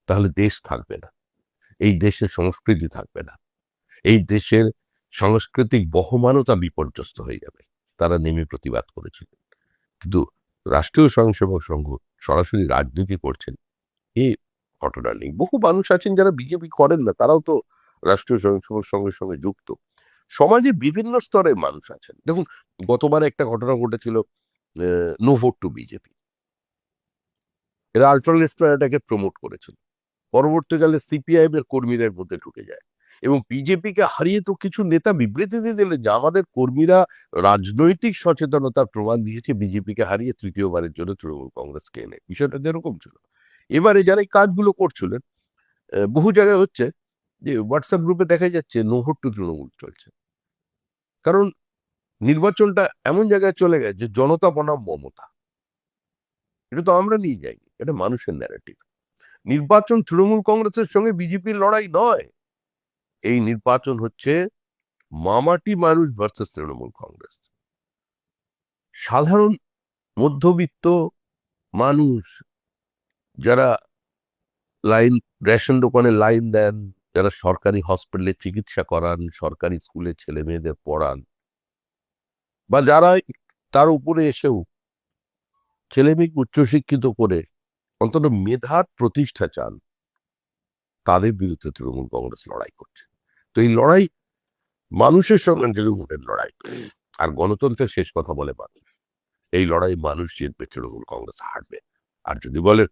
তাহলে দেশ থাকবে না, এই দেশের সংস্কৃতি থাকবে না, এই দেশের সাংস্কৃতিক বহমানতা বিপর্যস্ত হয়ে যাবে। তারা নেমে প্রতিবাদ করেছিলেন। কিন্তু রাষ্ট্রীয় স্বয়ংসেবক সংঘ সরাসরি রাজনীতি করছেন এই ঘটনা নেই। বহু মানুষ আছেন যারা বিজেপি করেন না, তারাও তো রাষ্ট্রীয় স্বয়ংসেবক সংঘের সঙ্গে যুক্ত। সমাজের বিভিন্ন স্তরের মানুষ আছেন। দেখুন, গতবার একটা ঘটনা ঘটেছিল, নো ভোট টু বিজেপি, এরা আলট্রালিস্টরা এটাকে প্রমোট করেছিল। পরবর্তীকালে সিপিআইএম এর কর্মীদের মধ্যে ঢুকে যায় এবং বিজেপিকে হারিয়ে তো কিছু নেতা বিবৃতি দিয়ে দিলেন যে আমাদের কর্মীরা রাজনৈতিক সচেতনতার প্রমাণ দিয়েছে বিজেপিকে হারিয়ে তৃতীয়বারের জন্য তৃণমূল কংগ্রেসকে এনে। বিষয়টা যেরকম ছিল, এবারে যারা এই কাজগুলো করছিলেন, বহু জায়গায় হচ্ছে যে হোয়াটসঅ্যাপ গ্রুপে দেখা যাচ্ছে নো ভোট টু তৃণমূল চলছে। কারণ নির্বাচনটা এমন জায়গায় চলে গেছে, জনতা বনাম মমতা। এটা তো আমরা নিয়ে যাইনি, এটা মানুষের ন্যারেটিভ। নির্বাচন তৃণমূল কংগ্রেসের সঙ্গে বিজেপির লড়াই নয়, এই নির্বাচন হচ্ছে মামাটি মানুষ ভার্সেস তৃণমূল কংগ্রেস। সাধারণ মধ্যবিত্ত মানুষ যারা রেশন দোকানে লাইন দেন, যারা সরকারি হসপিটালে চিকিৎসা করান, সরকারি স্কুলে ছেলে মেয়েদের পড়ান, বা যারা তার উপরে এসেও ছেলে মেয়েকে উচ্চশিক্ষিত করে অন্তত মেধার প্রতিষ্ঠা চান, তাদের বিরুদ্ধে তৃণমূল কংগ্রেস লড়াই করছে। তো এই লড়াই মানুষের সঙ্গে তৃণমূলের লড়াই, আর গণতন্ত্রের শেষ কথা বলে মানুষ। এই লড়াই মানুষ জিতবে, তৃণমূল কংগ্রেস হারবে। আর যদি বলে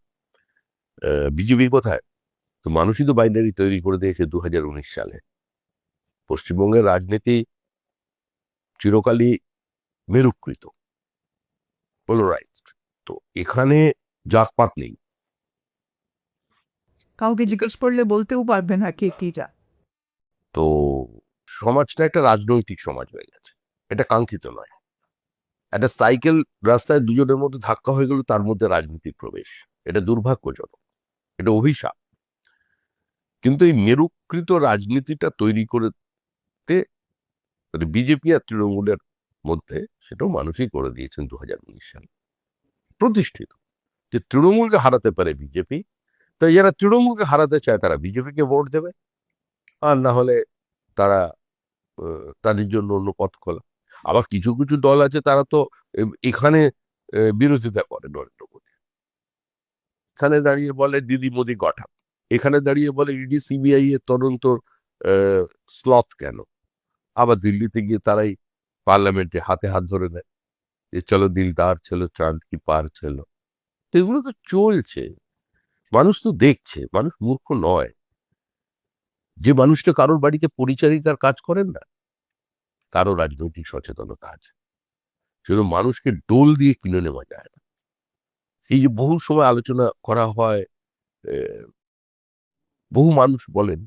বিজেপি কোথায়, তো মানুষই তো বাইনারি তৈরি করে দিয়েছে 2019 সালে। পশ্চিমবঙ্গের রাজনীতি চিরকালই মেরুকৃত, পোলারাইজড। তো এখানে জাতপাত নেই। কাউকে জিজ্ঞেস করলে বলতেও পারবে না কে কি যা। তো সমাজটা একটা রাজনৈতিক সমাজ হয়ে গেছে, এটা কাঙ্ক্ষিত নয়। একটা সাইকেল রাস্তায় দুজনের মধ্যে ধাক্কা হয়ে গেল, তার মধ্যে রাজনীতির প্রবেশ, এটা দুর্ভাগ্যজনক, এটা অভিশাপ। কিন্তু এই মেরুকৃত রাজনীতিটা তৈরি করতে বিজেপি আর তৃণমূলের মধ্যে, সেটাও মানুষই করে দিয়েছেন 2019 সালে প্রতিষ্ঠিত, যে তৃণমূলকে হারাতে পারে বিজেপি, তাই যারা তৃণমূলকে হারাতে চায় তারা বিজেপিকে ভোট দেবে, আর না হলে তারা তাদের জন্য অন্য পথ খোলা। আবার কিছু কিছু দল আছে তারা তো এখানে বিরোধিতা করে নরেন্দ্র মোদী, এখানে দাঁড়িয়ে বলে দিদি মোদী গঠা, এখানে দাঁড়িয়ে বলে ইডি সিবিআই এর তদন্ত স্লথ কেন, আবার দিল্লিতে গিয়ে তারাই পার্লামেন্টে হাতে হাত ধরে নেয় যে চলো দিলদার ছিল, চাঁদ কি পার ছিল। এগুলো তো চলছে, মানুষ তো দেখছে, মানুষ মূর্খ নয়। যে মানুষটা কারোর বাড়িতে পরিচারিকার কাজ করেন না, তারও রাজনৈতিক সচেতনতা আছে। শুধু মানুষকে ডোল দিয়ে কিনে নেওয়া যায় না। এই যে বহু সময় আলোচনা করা হয়, বহু মানুষ বলেন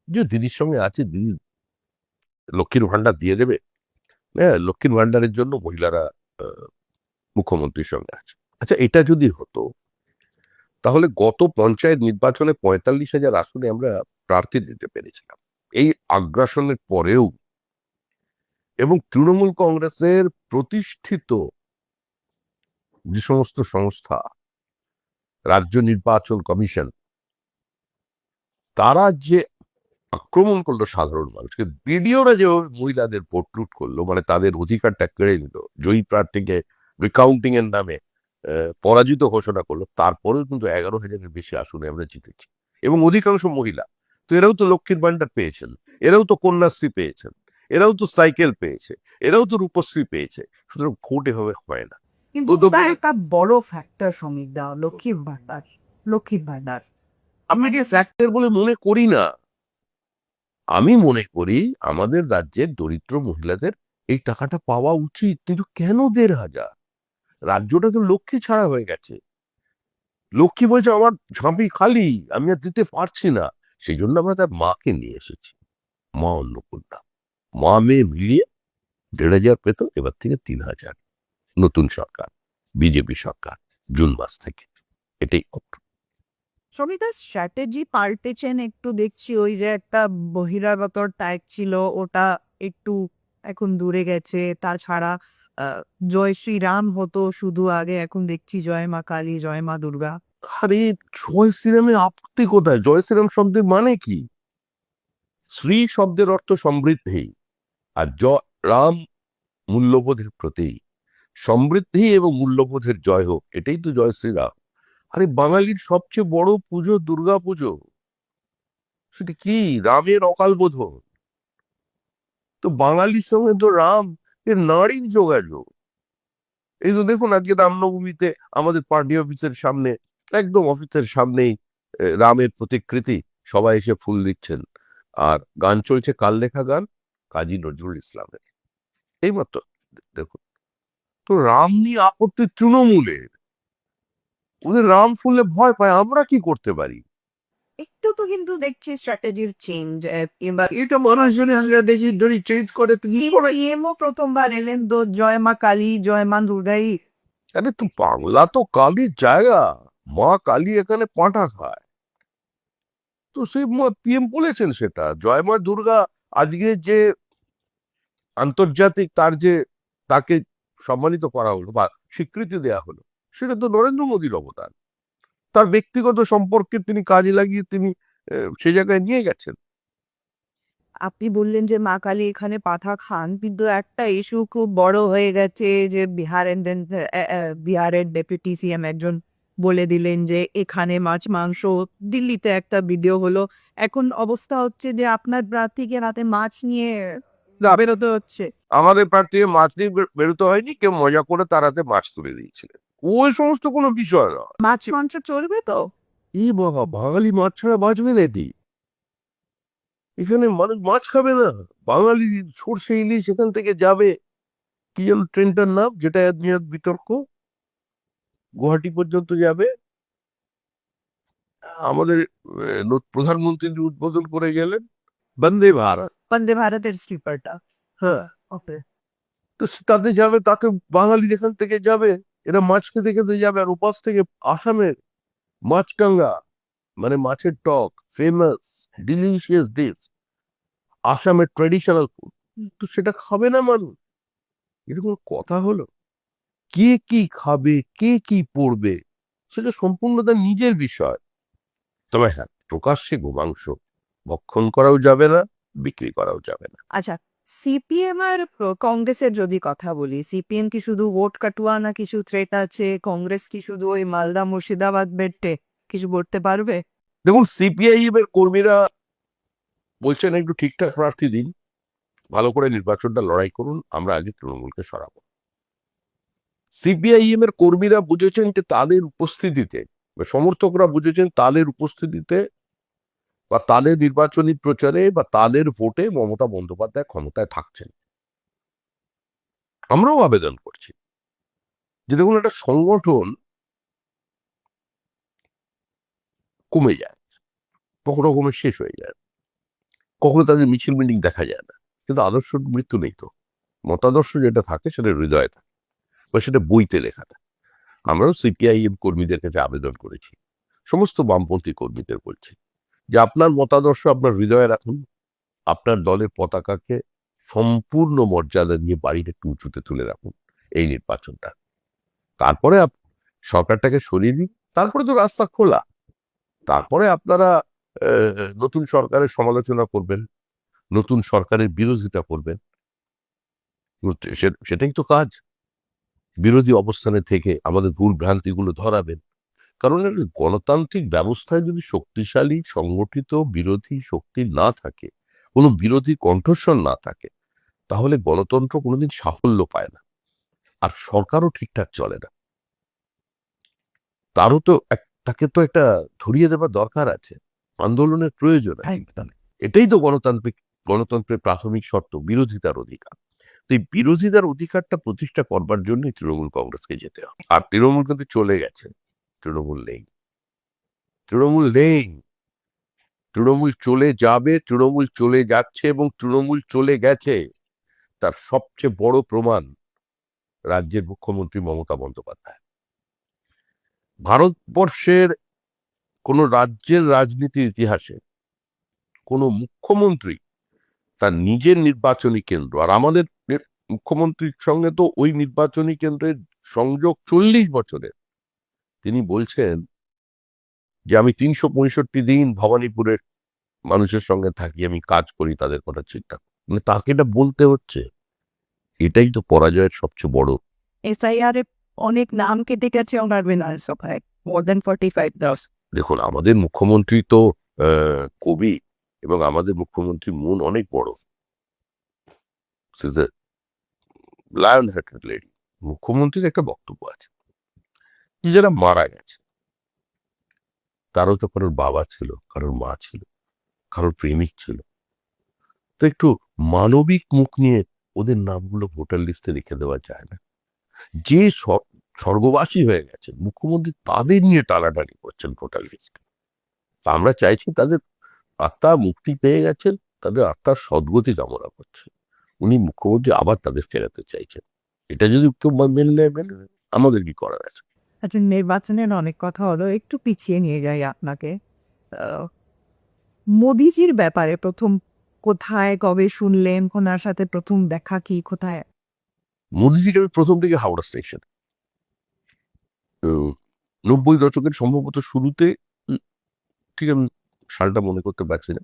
যে দিদির সঙ্গে আছে, দিদি লক্ষ্মীর ভান্ডার দিয়ে দেবে। হ্যাঁ, লক্ষ্মীর ভান্ডারের জন্য মহিলারা মুখ্যমন্ত্রীর সঙ্গে আছে। আচ্ছা, এটা যদি হতো তাহলে গত পঞ্চায়েত নির্বাচনে 45,000 আসনে আমরা প্রার্থী দিতে পেরেছিলাম। এই আগ্রাসনের পরেও, এবং তৃণমূল কংগ্রেসের প্রতিষ্ঠিত যে সমস্ত সংস্থা, রাজ্য নির্বাচন কমিশন, তারা যে আক্রমণ করলো সাধারণ মানুষকে, বিডিওরা যে মহিলাদের ভোট লুট করলো, মানে তাদের অধিকারটা কেড়ে নিল, জয়ী প্রার্থীকে রিকাউন্টিং এর নামে পরাজিত ঘোষণা করলো, তারপরেও কিন্তু 11,000-এর বেশি আসনে আমরা জিতেছি, এবং অধিকাংশ মহিলা। তো এরাও তো লক্ষ্মীর ভান্ডার পেয়েছেন, এরাও তো কন্যাশ্রী পেয়েছেন, এরাও তো সাইকেল পেয়েছে, এরাও তো রূপশ্রী পেয়েছে। সুতরাং ভোট এভাবে হয় না। কিন্তু ওটা একটা বড় ফ্যাক্টর শ্রমিক দেওয়া লক্ষ্মীর ভান্ডার আমি এটা ফ্যাক্টর বলে মনে করি না। আমি মনে করি আমাদের রাজ্যের দরিদ্র মহিলাদের এই টাকাটা পাওয়া উচিত, কিন্তু কেন 1,500? রাজ্যটা তো লক্ষ্মী ছাড়া হয়ে গেছে। লক্ষ্মী বলছে আমার ঝাঁপি খালি, আমি আর দিতে পারছি না। সেই জন্য আমরা তার মাকে নিয়ে এসেছি, মা অন্নপূর্ণা। মা মেয়ে মিলিয়ে 1,500 পেত, এবার থেকে 3,000। নতুন সরকার, বিজেপি সরকার, জুন মাস থেকে এটাই শ্রমিকদা স্ট্র্যাটেজি পাল্টেছেন একটু, দেখছি ওই যে একটা বহিরাগতর টাইপ ছিল ওটা একটু এখন দূরে গেছে। তাছাড়া জয় শ্রীরাম হতো শুধু আগে, এখন দেখছি জয় মা কালী, জয় মা দুর্গা। আরে জয় শ্রীরামে আপত্তি কোথায়? জয় শ্রীরাম শব্দের মানে কি? শ্রী শব্দের অর্থ সমৃদ্ধি, আর রাম মূল্যবোধের প্রতীক। সমৃদ্ধি এবং মূল্যবোধের জয় হোক, এটাই তো জয় শ্রীরাম। আরে বাঙালির সবচেয়ে বড় পুজো দুর্গা পুজো, সেটা কি? রামের অকাল বোধন। তো বাঙালির সঙ্গে তো রাম এর নারীর যোগাযোগ। এই তো দেখুন আজকে রামনবমীতে আমাদের পার্টি অফিসের সামনে, একদম অফিসের সামনেই রামের প্রতিকৃতি, সবাই এসে ফুল দিচ্ছেন। আর গান চলছে, কাল লেখা গান কাজী নজরুল ইসলামের। এইমাত্র দেখুন, তো রাম নিয়ে আপত্তি তৃণমূলের। ওদের রাম শুনলে ভয় পায়, আমরা কি করতে পারি? একটু তো কিন্তু দেখছি স্ট্র্যাটেজির চেঞ্জ। এবার এটা মানুষজনে দেশে যদি চেঞ্জ করে তো কি করে? পিএমও প্রথমবার এলেন তো জয় মা কালী, জয় মা দুর্গাই। আরে তো বাংলা তো কালীর জায়গা, মা কালী এখানে পাঁঠা খায়। তো সেই পিএম বলেছেন সেটা, জয় মা দুর্গা। আজকে যে আন্তর্জাতিক তাকে সম্মানিত করা হলো বা স্বীকৃতি দেয়া হলো, সেটা তো নরেন্দ্র মোদীর অবদান। তার ব্যক্তিগত সম্পর্কে তিনি কাজে লাগিয়ে তিনি সে জায়গায় নিয়ে গেছেন। আপনি বললেন যে মা কালী এখানে পাঠা খান, কিন্তু একটা ইস্যু খুব বড় হয়ে গেছে যে বিহারের ডেপুটি সিএম একজন বলে দিলেন যে এখানে মাছ মাংস। দিল্লিতে একটা ভিডিও হলো, এখন অবস্থা হচ্ছে যে আপনার প্রার্থীকে রাতে মাছ নিয়ে বেরোতে হচ্ছে। আমাদের প্রার্থীকে মাছ নিয়ে বেরোতে হয়নি, কেউ মজা করে তার হাতে মাছ তুলে দিয়েছিলেন। ওই সমস্ত কোনো বিষয় নয়। মাছ মাংস চলবে তো? এই বাবা, বাঙালি মাছ ছাড়া বাঁচবে না এটি। এখানে মানুষ মাছ খাবে না। বাঙালি সর্ষে ইলিশ এখান থেকে যাবে, কি যেন ট্রেনটার নাম, যেটা নিয়ে বিতর্ক, গুয়াহাটি পর্যন্ত যাবে। আমাদের প্রধানমন্ত্রী উদ্বোধন করে গেলেন বন্দে ভারত। বন্দে ভারতের স্লিপারটা। হ্যাঁ, ওকে। তো তাতে যাবে, তাকে বাঙালি এখান থেকে যাবে, এরা মাছ খেতে খেতে যাবে। আর উপাস থেকে আসামের মাছকাঙ্গা, মানে মাছের টক, ফেমাস ডিলিশিয়াস ডিশ, আসামের ট্রেডিশনাল ফুড, তো সেটা খাবে না মানুষ? এরকম কথা হলো? কে কি খাবে, কে কি পড়বে, সেটা সম্পূর্ণ তার নিজের বিষয়। তবে হ্যাঁ, প্রকাশ্যে গোমাংস ভক্ষণ করাও যাবে না, বিক্রি করাও যাবে না। আচ্ছা, সিপিএম আর কংগ্রেসের যদি কথা বলি, সিপিএম কি শুধু ভোট কাটুয়া না কিছু থ্রেট আছে? কংগ্রেস কি শুধু ওই মালদা মুর্শিদাবাদ বেটে কিছু করতে পারবে? দেখুন, সিপিআইএম এর কর্মীরা বলছেন একটু ঠিকঠাক প্রার্থী দিন, ভালো করে নির্বাচনটা লড়াই করুন, আমরা আগে তৃণমূলকে সরাবো। সিপিআইএম এর কর্মীরা বুঝেছেন যে তাদের উপস্থিতিতে, বা সমর্থকরা বুঝেছেন তাদের উপস্থিতিতে বা তাদের নির্বাচনী প্রচারে বা তাদের ভোটে মমতা বন্দ্যোপাধ্যায় ক্ষমতায় থাকছেন। আমরাও আবেদন করছি যে দেখুন, একটা সংগঠন কমে যায়, কখনো কখনো শেষ হয়ে যায়, কখনো তাদের মিছিল মিটিং দেখা যায় না, কিন্তু আদর্শ মৃত্যু নেই তো। মতাদর্শ যেটা থাকে সেটা হৃদয়ে থাকে বা সেটা বইতে লেখা থাকে। আমরাও সিপিআইএম কর্মীদের কাছে আবেদন করেছি, সমস্ত বামপন্থী কর্মীদের বলছি যে আপনার মতাদর্শ আপনার হৃদয়ে রাখুন, আপনার দলের পতাকাকে সম্পূর্ণ মর্যাদা দিয়ে বাড়ির একটু উঁচুতে তুলে রাখুন এই নির্বাচনটা। তারপরে সরকারটাকে সরিয়ে দিন, তারপরে তো রাস্তা খোলা। তারপরে আপনারা নতুন সরকারের সমালোচনা করবেন, নতুন সরকারের বিরোধিতা করবেন, সেটাই তো কাজ। বিরোধী অবস্থানে থেকে আমাদের ভুল ভ্রান্তিগুলো ধরাবেন। কারণ গণতান্ত্রিক ব্যবস্থায় যদি শক্তিশালী সংগঠিত বিরোধী শক্তি না থাকে, কোনো বিরোধী কণ্ঠস্বর না থাকে, তাহলে গণতন্ত্র কোনোদিন সাফল্য পায় না। আর সরকারও ঠিকঠাক চলে না। তারও তো তাকে তো একটা ধরিয়ে দেবার দরকার আছে, আন্দোলনের প্রয়োজন আছে। এটাই তো গণতন্ত্রের প্রাথমিক শর্ত, বিরোধিতার অধিকার। তো এই বিরোধিতার অধিকারটা প্রতিষ্ঠা করবার জন্যই তৃণমূল কংগ্রেসকে যেতে হবে। আর তৃণমূল কিন্তু চলে গেছে, তৃণমূল নেই, তৃণমূল নেই, তৃণমূল চলে যাবে, তৃণমূল চলে যাচ্ছে এবং তৃণমূল চলে গেছে। তার সবচেয়ে বড় প্রমাণ রাজ্যের মুখ্যমন্ত্রী মমতা বন্দ্যোপাধ্যায়। ভারতবর্ষের কোন রাজ্যের রাজনীতির ইতিহাসে কোন মুখ্যমন্ত্রী তার নিজের নির্বাচনী কেন্দ্র, আর আমাদের মুখ্যমন্ত্রীর সঙ্গে তো ওই নির্বাচনী কেন্দ্রের সংযোগ 40 বছরের, তিনি বলছেন যে আমি 365 দিন ভবানীপুরের মানুষের সঙ্গে থাকি, আমি কাজ করি, তাদের কথা চিন্তা করি। মানে তাকে এটা বলতে হচ্ছে, এটাই তো পরাজয়ের সবচেয়ে বড়। SIR এ অনেক নাম কেটে গেছে ওনার বিধানসভায়, more than 45,000। দেখুন, আমাদের মুখ্যমন্ত্রী তো কবি, এবং আমাদের মুখ্যমন্ত্রীর মন অনেক বড়। Lion hearted lady. মুখ্যমন্ত্রীর একটা বক্তব্য আছে, যারা মারা গেছে তারও তো কারোর বাবা ছিল, কারোর মা ছিল, কারোর প্রেমিক ছিল। তো একটু মানবিক মুখ নিয়ে ওদের নামগুলো ভোটার লিস্টে রেখে দেওয়া যায় না? যে স্বর্গবাসী হয়ে গেছে মুখ্যমন্ত্রী, তাদের নিয়ে টানাটানি করছেন ভোটার লিস্টে। আমরা চাইছি তাদের আত্মা মুক্তি পেয়ে গেছেন, তাদের আত্মার সদ্গতি কামনা করছে। উনি মুখ্যমন্ত্রী আবার তাদের ফেরাতে চাইছেন। এটা যদি কেউ মেনে নেয়, আমাদের কি করার আছে? আচ্ছা, নির্বাচনের অনেক কথা হলো, একটু পিছিয়ে নিয়ে যাই আপনাকে। মোদিজির ব্যাপারে প্রথম কোথায় কবে শুনলেন, ওনার সাথে প্রথম দেখা কি কোথায়? মোদিজিকে আমি প্রথম থেকে হাওড়া স্টেশন, 90 দশকের সম্ভবত শুরুতে, ঠিক আমি সালটা মনে করতে পারছি না।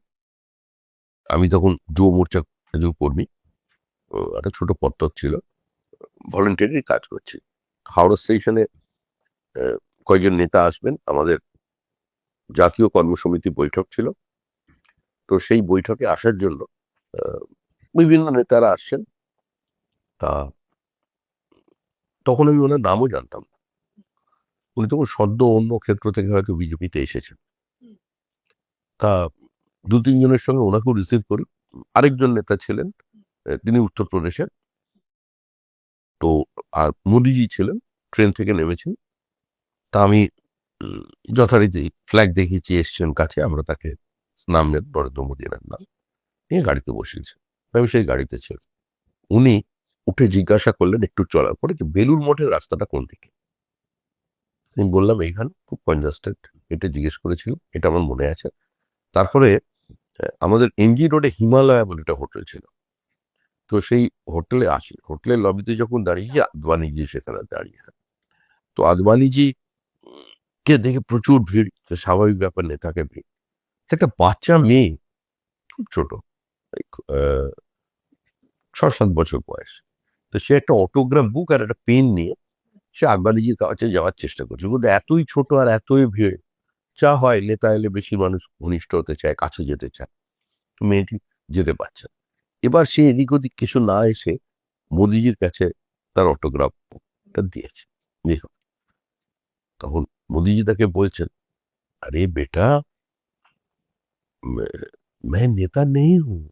আমি তখন যুব মোর্চা একজন কর্মী, একটা ছোট পত্তক ছিল, ভলেন্টিয়ারি কাজ করছি। হাওড়া স্টেশনে কয়েকজন নেতা আসবেন, আমাদের জাতীয় কর্মসমিতি বৈঠক ছিল। তো সেই বৈঠকে আসার জন্য বিভিন্ন নেতারা আসছেন। তা তখন আমি ওনার নামও জানতাম না। উনি তখন সদ্য অন্য ক্ষেত্র থেকে হয়তো বিজেপিতে এসেছেন। তা 2-3 জনের সঙ্গে ওনাকেও রিসিভ করি। আরেকজন নেতা ছিলেন, তিনি উত্তরপ্রদেশের। তো আর মোদিজি ছিলেন, ট্রেন থেকে নেমেছেন। তা আমি যথারীতি ফ্ল্যাগ দেখিয়েছি, এসছেন কাছে, আমরা তাকে নাম নেন, নরেন্দ্র মোদী এনার নাম, নিয়ে গাড়িতে বসিয়েছি। আমি সেই গাড়িতে ছিল। উনি উঠে জিজ্ঞাসা করলেন একটু চলার পরে যে বেলুর মঠের রাস্তাটা কোন দিকে। আমি বললাম এইখানে, খুব কনজাস্টেড, এটা জিজ্ঞেস করেছিল, এটা আমার মনে আছে। তারপরে আমাদের এমজি রোডে হিমালয়া বলে একটা হোটেল ছিল। তো সেই হোটেলে আসি, হোটেলের লবিতে যখন দাঁড়িয়েছি, আদবানিজি সেখানে দাঁড়িয়ে। তো আদবানিজি কে দেখে প্রচুর ভিড়, স্বাভাবিক ব্যাপার, নেতাকে ভিড়। একটা বাচ্চা মেয়ে, খুব ছোট, 6-7 বছর বয়স। তো সে একটা অটোগ্রাফ বুক আর একটা পেন নিয়ে সে আদবানিজির কাছে যাওয়ার চেষ্টা করছে। কিন্তু এতই ছোট আর এতই ভিড়, যা হয় নেতা এলে বেশি মানুষ ঘনিষ্ঠ হতে চায়, কাছে যেতে চায়, মেয়েটি যেতে পারছে না। এবার সে এদিক ওদিক কিছু না এসে মোদিজির কাছে তার অটোগ্রাফটা দিয়েছে। দেখো, তখন মোদিজি তাকে বলছেন, अरे बेटा, मैं नेता नहीं हूं,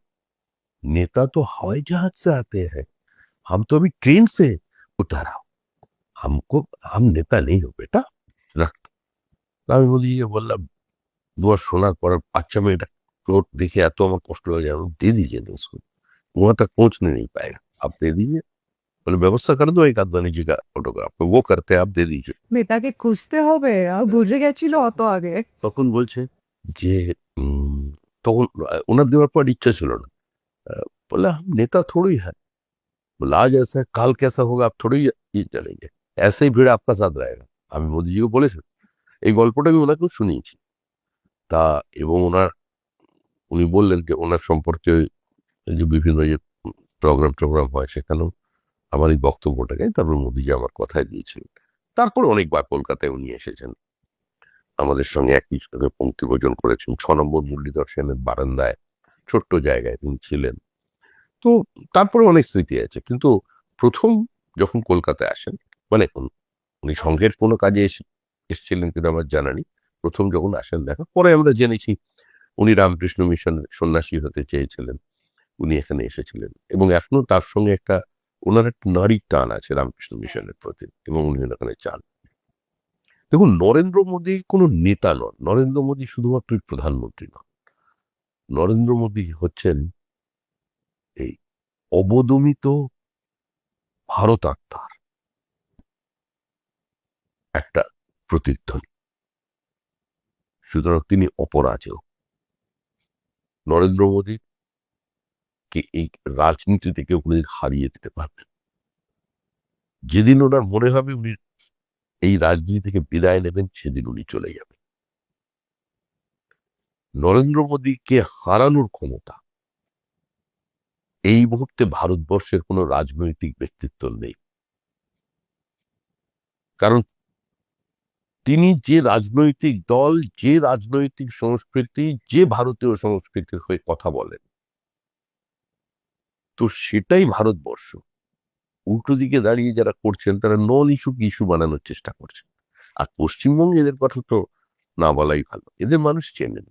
नेता तो हवाई जहाज से आते हैं, हम तो अभी ट्रेन से उतरा हूं, हम नेता नहीं हो बेटा, रख। আমি মোদিজিকে বললাম, দুবার শোনার পর বাচ্চা মেয়েটা चोट दिखे तो আমার কষ্ট হয়ে যায়, दे दीजिए ना उसको, वहां तक पहुंचने नहीं पाएगा, आप दे दीजिए। बोले व्यवस्था कर दो एक आदवानी जी का ऑटोग्राफ, तो वो करते हैं, आप दे दीजिए। মেয়েটাকে খুঁজতে হবে, আর বুঝে গেছিল অত আগে। তখন বলছে যে তখন ওনার দেওয়ার পর ইচ্ছা ছিল না। बोला हम नेता थोड़ी है, बोला आज ऐसा है काल कैसा होगा आप थोड़ी ये जानेंगे, ऐसे ही भीड़ आपका साथ रहेगा। আমি মোদিজিকে বলেছি, এই গল্পটা আমি ওনাকেও শুনিয়েছি। তা এবং উনি বললেন যে ওনার সম্পর্কে যে বিভিন্ন যে প্রোগ্রাম হয় সেখানেও আমার এই বক্তব্যটাকে, তারপর মোদিজি আমার কথায় দিয়েছিলেন। তারপর অনেকবার কলকাতায় উনি এসেছেন, আমাদের সঙ্গে একই সঙ্গে পঙ্ক্তি ভোজন করেছেন। 6 নম্বর মুরলীধর সেনের বারান্দায়, ছোট্ট জায়গায় তিনি ছিলেন। তো তারপরে অনেক স্মৃতি আছে, কিন্তু প্রথম যখন কলকাতায় আসেন, মানে উনি সংঘের কোনো কাজে এসেছিলেন কিনা আমার জানা নেই, প্রথম যখন আসেন দেখা, পরে আমরা জেনেছি উনি রামকৃষ্ণ মিশন সন্ন্যাসী হতে চেয়েছিলেন, উনি এখানে এসেছিলেন এবং এখনো তার সঙ্গে ওনার একটা নারী টান আছে রামকৃষ্ণ মিশনের প্রতি এবং উনি এখানে চান। দেখুন, নরেন্দ্র মোদী কোনো নেতা নন, নরেন্দ্র মোদী শুধুমাত্র প্রধানমন্ত্রী নন, নরেন্দ্র মোদী হচ্ছেন এই অবদমিত ভারত আত্মার একটা প্রতিধ্বনি। সুতরাং তিনি অপরাজেয়। নরেন্দ্র মোদী কে এই রাজনীতিতে কেউ কোনোদিন হারিয়ে দিতে পারবেন। যেদিন ওনার মনে হবে উনি এই রাজনীতি থেকে বিদায় নেবেন, সেদিন উনি চলে যাবেন। নরেন্দ্র মোদীকে হারানোর ক্ষমতা এই মুহূর্তে ভারতবর্ষের কোনো রাজনৈতিক ব্যক্তিত্ব নেই। কারণ তিনি যে রাজনৈতিক দল, যে রাজনৈতিক সংস্কৃতি, যে ভারতীয় সংস্কৃতির হয়ে কথা বলেন, তো সেটাই ভারতবর্ষ। উল্টো দিকে দাঁড়িয়ে যারা করছেন তারা নন ইস্যু বানানোর চেষ্টা করছেন। আর পশ্চিমবঙ্গে এদের কথা তো না বলাই ভালো, এদের মানুষ চেনেন।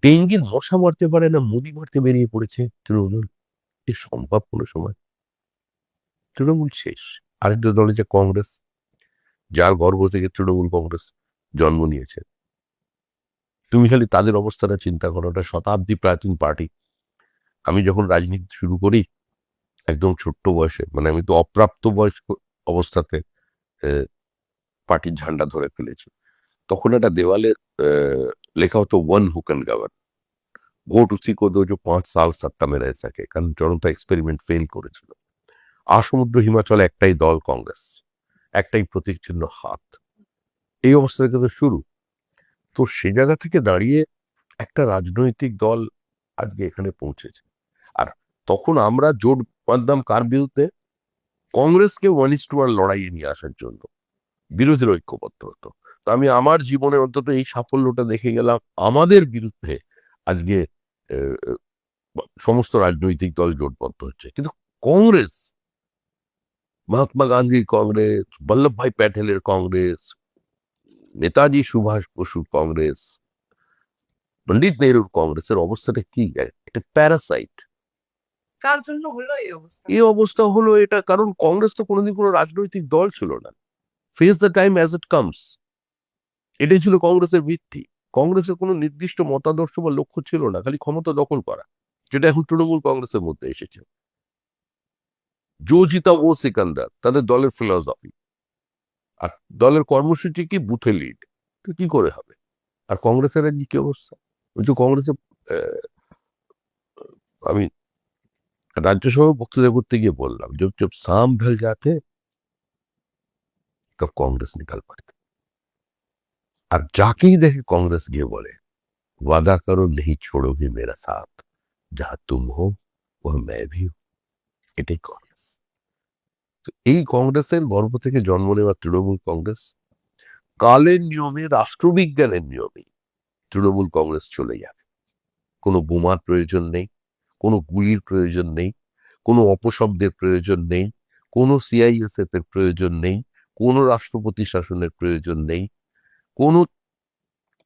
ডেঙ্গির মশা মারতে পারে না, মোদি মারতে বেরিয়ে পড়েছে তৃণমূল। এ সম্ভব কোনো সময়? তৃণমূল শেষ। আরেকটা দল যে কংগ্রেস, যার গর্ভ থেকে তৃণমূল কংগ্রেস জন্ম নিয়েছে। তুমি খালি তাদের অবস্থাটা চিন্তা করো, ওটা শতাব্দী প্রাচীন পার্টি। আমি যখন রাজনীতি শুরু করি একদম ছোট্ট বয়সে, মানে আমি তো অপ্রাপ্ত বয়স্ক অবস্থাতে পার্টির ঝান্ডা ধরে ফেলেছি। তখন একটা দেওয়ালে লেখা হতো one who can govern, vote উসি কো দো जो 5 साल सत्ता में रह सके। কারণ জনতা এক্সপেরিমেন্ট ফেল করেছিল। আসমুদ্র হিমাচলে একটাই দল কংগ্রেস, একটাই প্রতীক চিহ্ন হাত। এই অবস্থা থেকে তো শুরু। তো সে জায়গা থেকে দাঁড়িয়ে একটা রাজনৈতিক দল আজকে এখানে পৌঁছেছে। আর তখন আমরা জোট বাঁধতাম কার বিরুদ্ধে? কংগ্রেসকে 1:1 লড়াইয়ে নিয়ে আসার জন্য বিরোধীর ঐক্যবদ্ধ হতো। তো আমি আমার জীবনে অন্তত এই সাফল্যটা দেখে গেলাম, আমাদের বিরুদ্ধে আজকে আহ, সমস্ত রাজনৈতিক দল জোটবদ্ধ হচ্ছে। কিন্তু কংগ্রেস, মহাত্মা গান্ধীর কংগ্রেস, বল্লভ ভাই প্যাটেলের কংগ্রেস, নেতাজি সুভাষ বসুর কংগ্রেস, পণ্ডিত নেহরুর কংগ্রেসের অবস্থাটা কি? একটা প্যারাসাইট। কার জন্য হলো এই অবস্থা? এই অবস্থা হলো এটা কারণ কংগ্রেস তো কোনোদিন কোনো রাজনৈতিক দল ছিল না। Face the time as it comes, এটাই ছিল কংগ্রেসের ভিত্তি। কংগ্রেসের কোনো নির্দিষ্ট মতাদর্শ বা লক্ষ্য ছিল না, খালি ক্ষমতা দখল করা, যেটা এখন তৃণমূল কংগ্রেসের মধ্যে এসেছে। জো জিতা ও সিকান্দার তাদের দলের ফিলসফি। আর দলের কর্মসূচি কি? বুথে লিড। তো কি করে হবে? আর কংগ্রেসের কি অবস্থা? ওই যে কংগ্রেসে আমি রাজ্যসভায় বক্তৃতা করতে গিয়ে বললাম, जब जब शाम ढल जाते तब कांग्रेस निकल पड़ती। আর যাকেই দেখে কংগ্রেস গিয়ে বলে, वादा करो नहीं छोड़ोगे मेरा साथ, जहां तुम हो वह मैं भी हूं। এটাই কংগ্রেস। তো এই কংগ্রেসের গর্ভ থেকে জন্ম নেওয়া তৃণমূল কংগ্রেস, কালের নিয়মে, রাষ্ট্রবিজ্ঞানের নিয়মে তৃণমূল কংগ্রেস চলে যাবে। কোনো বোমার প্রয়োজন নেই, কোনো গুলির প্রয়োজন নেই, কোনো অপশব্দের প্রয়োজন নেই, কোনো সিআইএসএফ এর প্রয়োজন নেই, কোনো রাষ্ট্রপতি শাসনের প্রয়োজন নেই, কোনো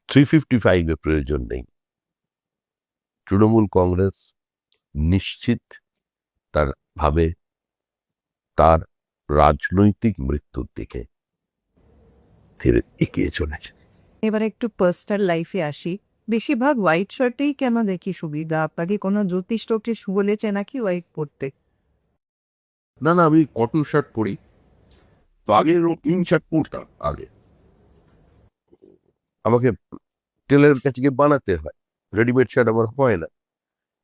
355 এর প্রয়োজন নেই। তৃণমূল কংগ্রেস নিশ্চিত তার ভাবে তার রাজনৈতিক মৃত্যুর দিকে ধীরে এগিয়ে চলেছে। এবার একটু পার্সোনাল লাইফে আসি। বেশিরভাগ হোয়াইট শার্টেই কেন দেখি সুবিধা? আপনাকে কোনো জ্যোতিষ টোটিশ বলেছে নাকি হোয়াইট পড়তে? না না, আমি কটন শার্ট পরি। তো আগে রঙিন শার্ট পরতাম। আগে আমাকে টেলারের কাছে গিয়ে বানাতে হয়, রেডিমেড শার্ট আমার হয় না।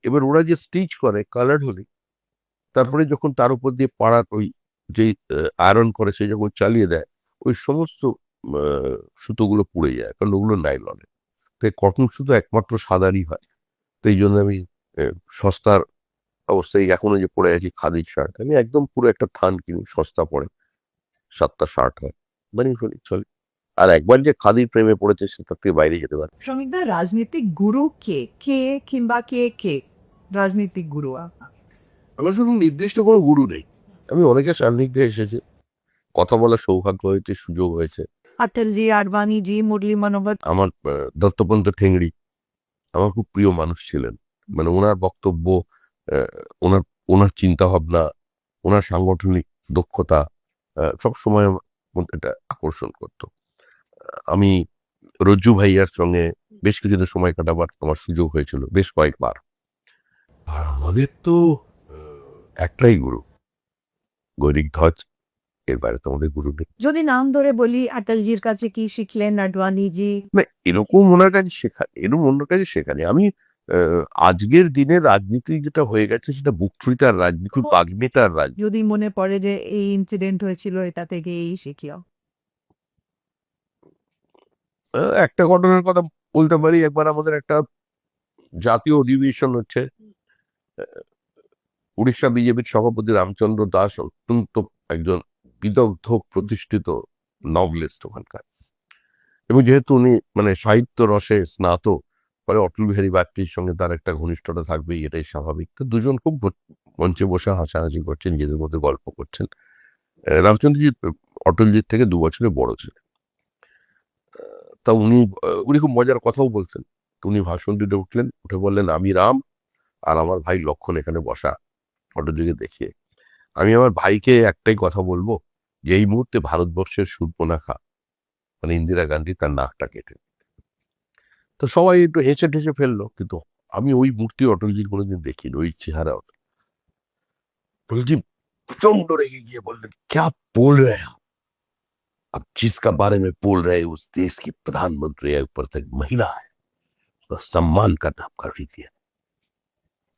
এবার ওরা যে স্টিচ করে কালার হলে, তারপরে যখন তার উপর দিয়ে পাড়ার ওই যে আয়রন করে সে যখন চালিয়ে দেয়, ওই সমস্ত সুতোগুলো পুড়ে যায়, কারণ ওগুলো নাইলনের। তাই কটন সুতো একমাত্র সাদারই হয়। তো এই জন্য আমি সস্তার অবস্থায় এখনো যে পরে আছি খাদির শার্ট, আমি একদম পুরো একটা থান কিনি, সস্তা পড়ে, 7টা শার্ট হয়, বানিয়ে ফেলি, চলে। আর একবার যে খাদির প্রেমে পড়েছে সে তার থেকে বাইরে যেতে পারে। সমিতা, রাজনৈতিক গুরু কে? কে কিংবা কে কে রাজনৈতিক গুরু? আমার শুধু নির্দিষ্ট কোনো গুরু নেই। আমি অনেকের সান্নিধ্যে এসেছি, কথা বলার সৌভাগ্য হয়েছে, সুযোগ হয়েছে। अटल जी, आडवाणी जी, मुरली मनोहर। আমার দত্তপন্ত ঠেংরি আমার খুব প্রিয় মানুষ ছিলেন। মানে ওনার বক্তব্য, ওনার ওনার চিন্তা ভাবনা, ওনার সাংগঠনিক দক্ষতা সব সময় আমার মধ্যে এটা আকর্ষণ করতো। আমি রজ্জু ভাইয়ার সঙ্গে বেশ কিছুদিন সময় কাটাবার আমার সুযোগ হয়েছিল, বেশ কয়েকবার। আর আমাদের তো একটাই গুরু, গৈরিক ধ্বজ, এর বাইরে তো আমাদের গুরু নেই। যদি নাম ধরে বলি अटल জির কাছে কি শিখলেন, আডবাণী জি? না, এরকম ওনার কাছে শেখানি, এরকম অন্য কাছে শেখানি। আমি আজকের দিনে রাজনীতি যেটা হয়ে গেছে সেটা বক্তৃতার রাজনীতি, বাগ্মিতার রাজনীতি। যদি মনে পড়ে যে এই ইনসিডেন্ট হয়েছিল, এটা থেকে এই শিখিও। একটা ঘটনার কথা বলতে পারি। একবার আমাদের একটা জাতীয় অধিবেশন হচ্ছে, উড়িষ্যা বিজেপির সভাপতি রামচন্দ্র দাস অত্যন্ত একজন বিদগ্ধ প্রতিষ্ঠিত নভেলিস্ট ওখানকার, এবং যেহেতু উনি মানে সাহিত্য রসে স্নাতক, পরে অটল বিহারী বাজপেয়ীর সঙ্গে তার একটা ঘনিষ্ঠতা থাকবেই, এটাই স্বাভাবিক। তো দুজন খুব মঞ্চে বসে হাসাহাসি করছেন, নিজেদের মধ্যে গল্প করছেন। রামচন্দ্রজি অটলজির থেকে 2 বছরের বড় ছিলেন। তা উনি খুব মজার কথাও বলতেন। তো উনি ভাষণ দিতে উঠলেন, উঠে বললেন, আমি রাম আর আমার ভাই লক্ষণ এখানে বসা, অটলজিকে দেখিয়ে। আমি আমার ভাইকে একটাই কথা বলবো, যে এই মুহূর্তে ভারতবর্ষের শূর্পণখা মানে ইন্দিরা গান্ধী তার নাকটা কেটে। তো সবাই একটু হেসে ঠেসে ফেললো, কিন্তু আমি ওই মূর্তি অটলজির কোনোদিন দেখিনি, ওই চেহারা। অটলজি প্রচন্ড রেগে গিয়ে বললেন, क्या बोल रहे हैं आप? अब जिसका बारे में बोल रहे हैं उस देश की प्रधानमंत्री है, ऊपर से महिला है, तो सम्मान करना आपका रीति है।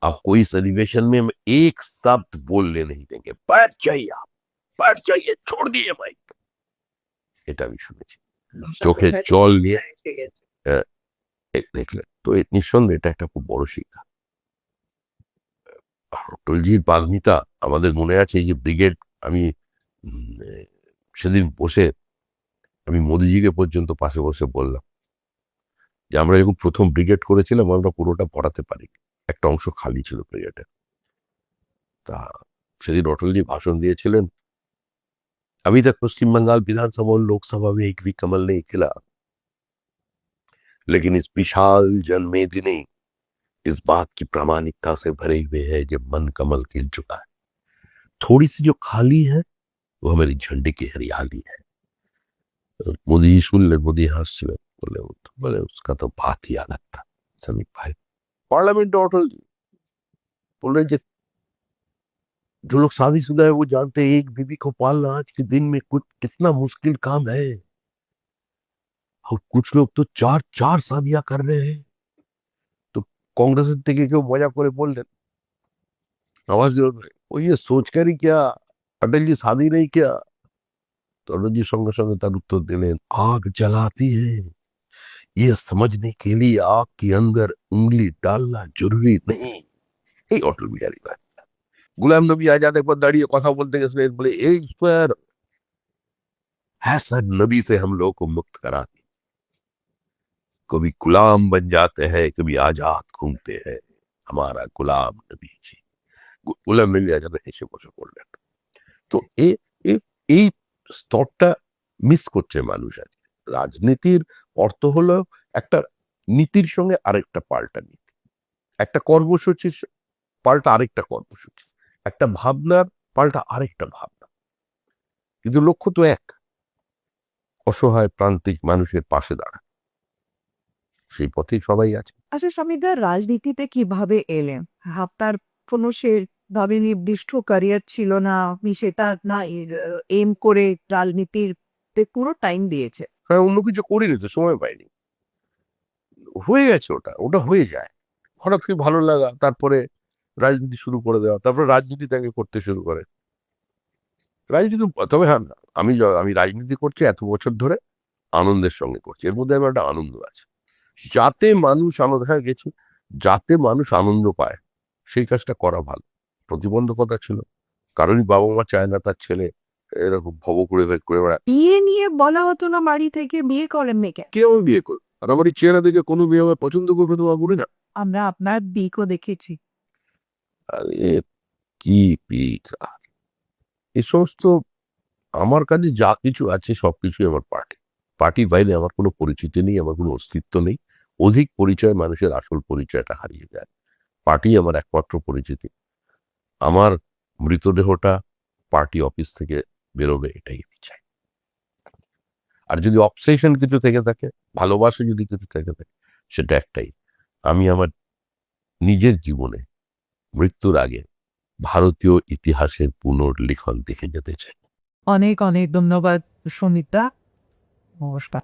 आपको इस अधिवेशन में हम एक शब्द बोलने नहीं देंगे, बैठ जाइए, आप बैठ जाइए, छोड़ दिए माइक। এটা আমি শুনেছি, চোখে জল নিয়ে দেখলেন। তো নিঃসন্দেহে এটা একটা খুব বড় শিক্ষা। অটলজির বাগ্মিতা আমাদের মনে আছে। এই যে ব্রিগেড, আমি সেদিন বসে আমি মোদিজিকে পর্যন্ত পাশে বসে বললাম যে আমরা যখন প্রথম ব্রিগেড করেছিলাম আমরা পুরোটা পড়াতে পারি, একটা অংশ খালি ছিল ব্রিগেডের। তা সেদিন অটলজি ভাষণ দিয়েছিলেন, अभी तक पश्चिम बंगाल विधानसभा और लोकसभा में एक भी कमल नहीं खिला, लेकिन इस विशाल जनमेदिनी इस बात की प्रामाणिकता से भरे हुए है जब मन कमल खिल चुका है। थोड़ी सी जो खाली है वो हमारी झंडे की हरियाली है। मोदी जी सुनलेন, मोदी হাসছিলেন, বলে उसका तो बात ही अलग था। समीप भाई पार्लियामेंट अटल जी बोल रहे कि जो लोग शादीशुदा है वो जानते हैं एक बीवी को पालना आज के दिन में कुछ कितना मुश्किल काम है, और कुछ लोग तो 4 शादियां कर रहे हैं। तो कांग्रेस থেকে কেউ মজা করে বললেন, आवाज वो ये सोचकर ही क्या अटल जी शादी नहीं किया? तो अटल जी संगे संगे तार उत्तर दिलेन, आग जलाती है ये समझने के लिए आग के अंदर उंगली डालना जरूरी नहीं। এই অটল বিহারী ভাই। गुलाम नबी आजाद एक बार दाঁড়িয়ে কথা বলতে গেছিলেন, বলে এই ईश्वर हैसर नबी से हम लोग को मुक्त करा दी, कभी गुलाम बन जाते हैं कभी आजाद घूमते हैं, हमारा गुलाम नबी जी। गुलाम नबी आजाদ হেসে বসে পড়লেন। তো এই স্তরটা মিস করছে মানুষ আজ। রাজনীতির অর্থ হলো একটা নীতির সঙ্গে আরেকটা পাল্টা নীতি, একটা কর্মসূচির পাল্টা আরেকটা কর্মসূচি, একটা ভাবনার পাল্টা আরেকটা ভাবনা, কিন্তু লক্ষ্য তো এক, অসহায় প্রান্তিক মানুষের পাশে দাঁড়া। সেই পথেই সবাই আছে। আচ্ছা, স্বামীদা রাজনীতিতে কিভাবে এলেন? আপনার কোনো সেভাবে নির্দিষ্ট ক্যারিয়ার ছিল না, আপনি সেটা না এম করে রাজনীতিতে পুরো টাইম দিয়েছে? হ্যাঁ, অন্য কিছু করিনি তো, সময় পাইনি, হয়ে গেছে, ওটা হয়ে যায়। হঠাৎ করে ভালো লাগা, তারপরে রাজনীতি শুরু করে দেওয়া, তারপরে রাজনীতি তাকে করতে শুরু করে। রাজনীতি তবে হ্যাঁ, আমি রাজনীতি করছি এত বছর ধরে আনন্দের সঙ্গে করছি, এর মধ্যে আমার একটা আনন্দ আছে। যাতে মানুষ গেছি, যাতে মানুষ আনন্দ পায় সেই কাজটা করা ভালো। প্রতিবন্ধকতা ছিল, কারণই বাবা মা চায় না তার ছেলে এরকম ভব করে বেড়ায়। বিয়ে নিয়ে বলা হতো না বাড়ি থেকে, বিয়ে করেন মেয়েকে? কেউ বিয়ে করবে, আর আমার এই চেহারা দেখে কোনো বিয়ে আমার পছন্দ করবে তো করি না। আমরা আপনার বিকও দেখেছি। আরে কি পিক, এই সমস্ত আমার কাছে যা কিছু আছে সবকিছুই আমার পার্টি। পার্টির বাইরে আমার কোনো পরিচিতি নেই, আমার কোনো অস্তিত্ব নেই। অধিক পরিচয় মানুষের আসল পরিচয়টা হারিয়ে যায়। পার্টি আমার একমাত্র পরিচিতি। আমার মৃতদেহটা পার্টি অফিস থেকে বেরোবে, এটাই আমি চাই। আর যদি অবসেশন কিছু থেকে থাকে, ভালোবাসা যদি কিছু থেকে থাকে, সেটা একটাই, আমি আমার নিজের জীবনে মৃত্যুর আগে ভারতীয় ইতিহাসের পুনর্লিখন দেখে যেতে চাই। অনেক অনেক ধন্যবাদ সুমিতা। নমস্কার।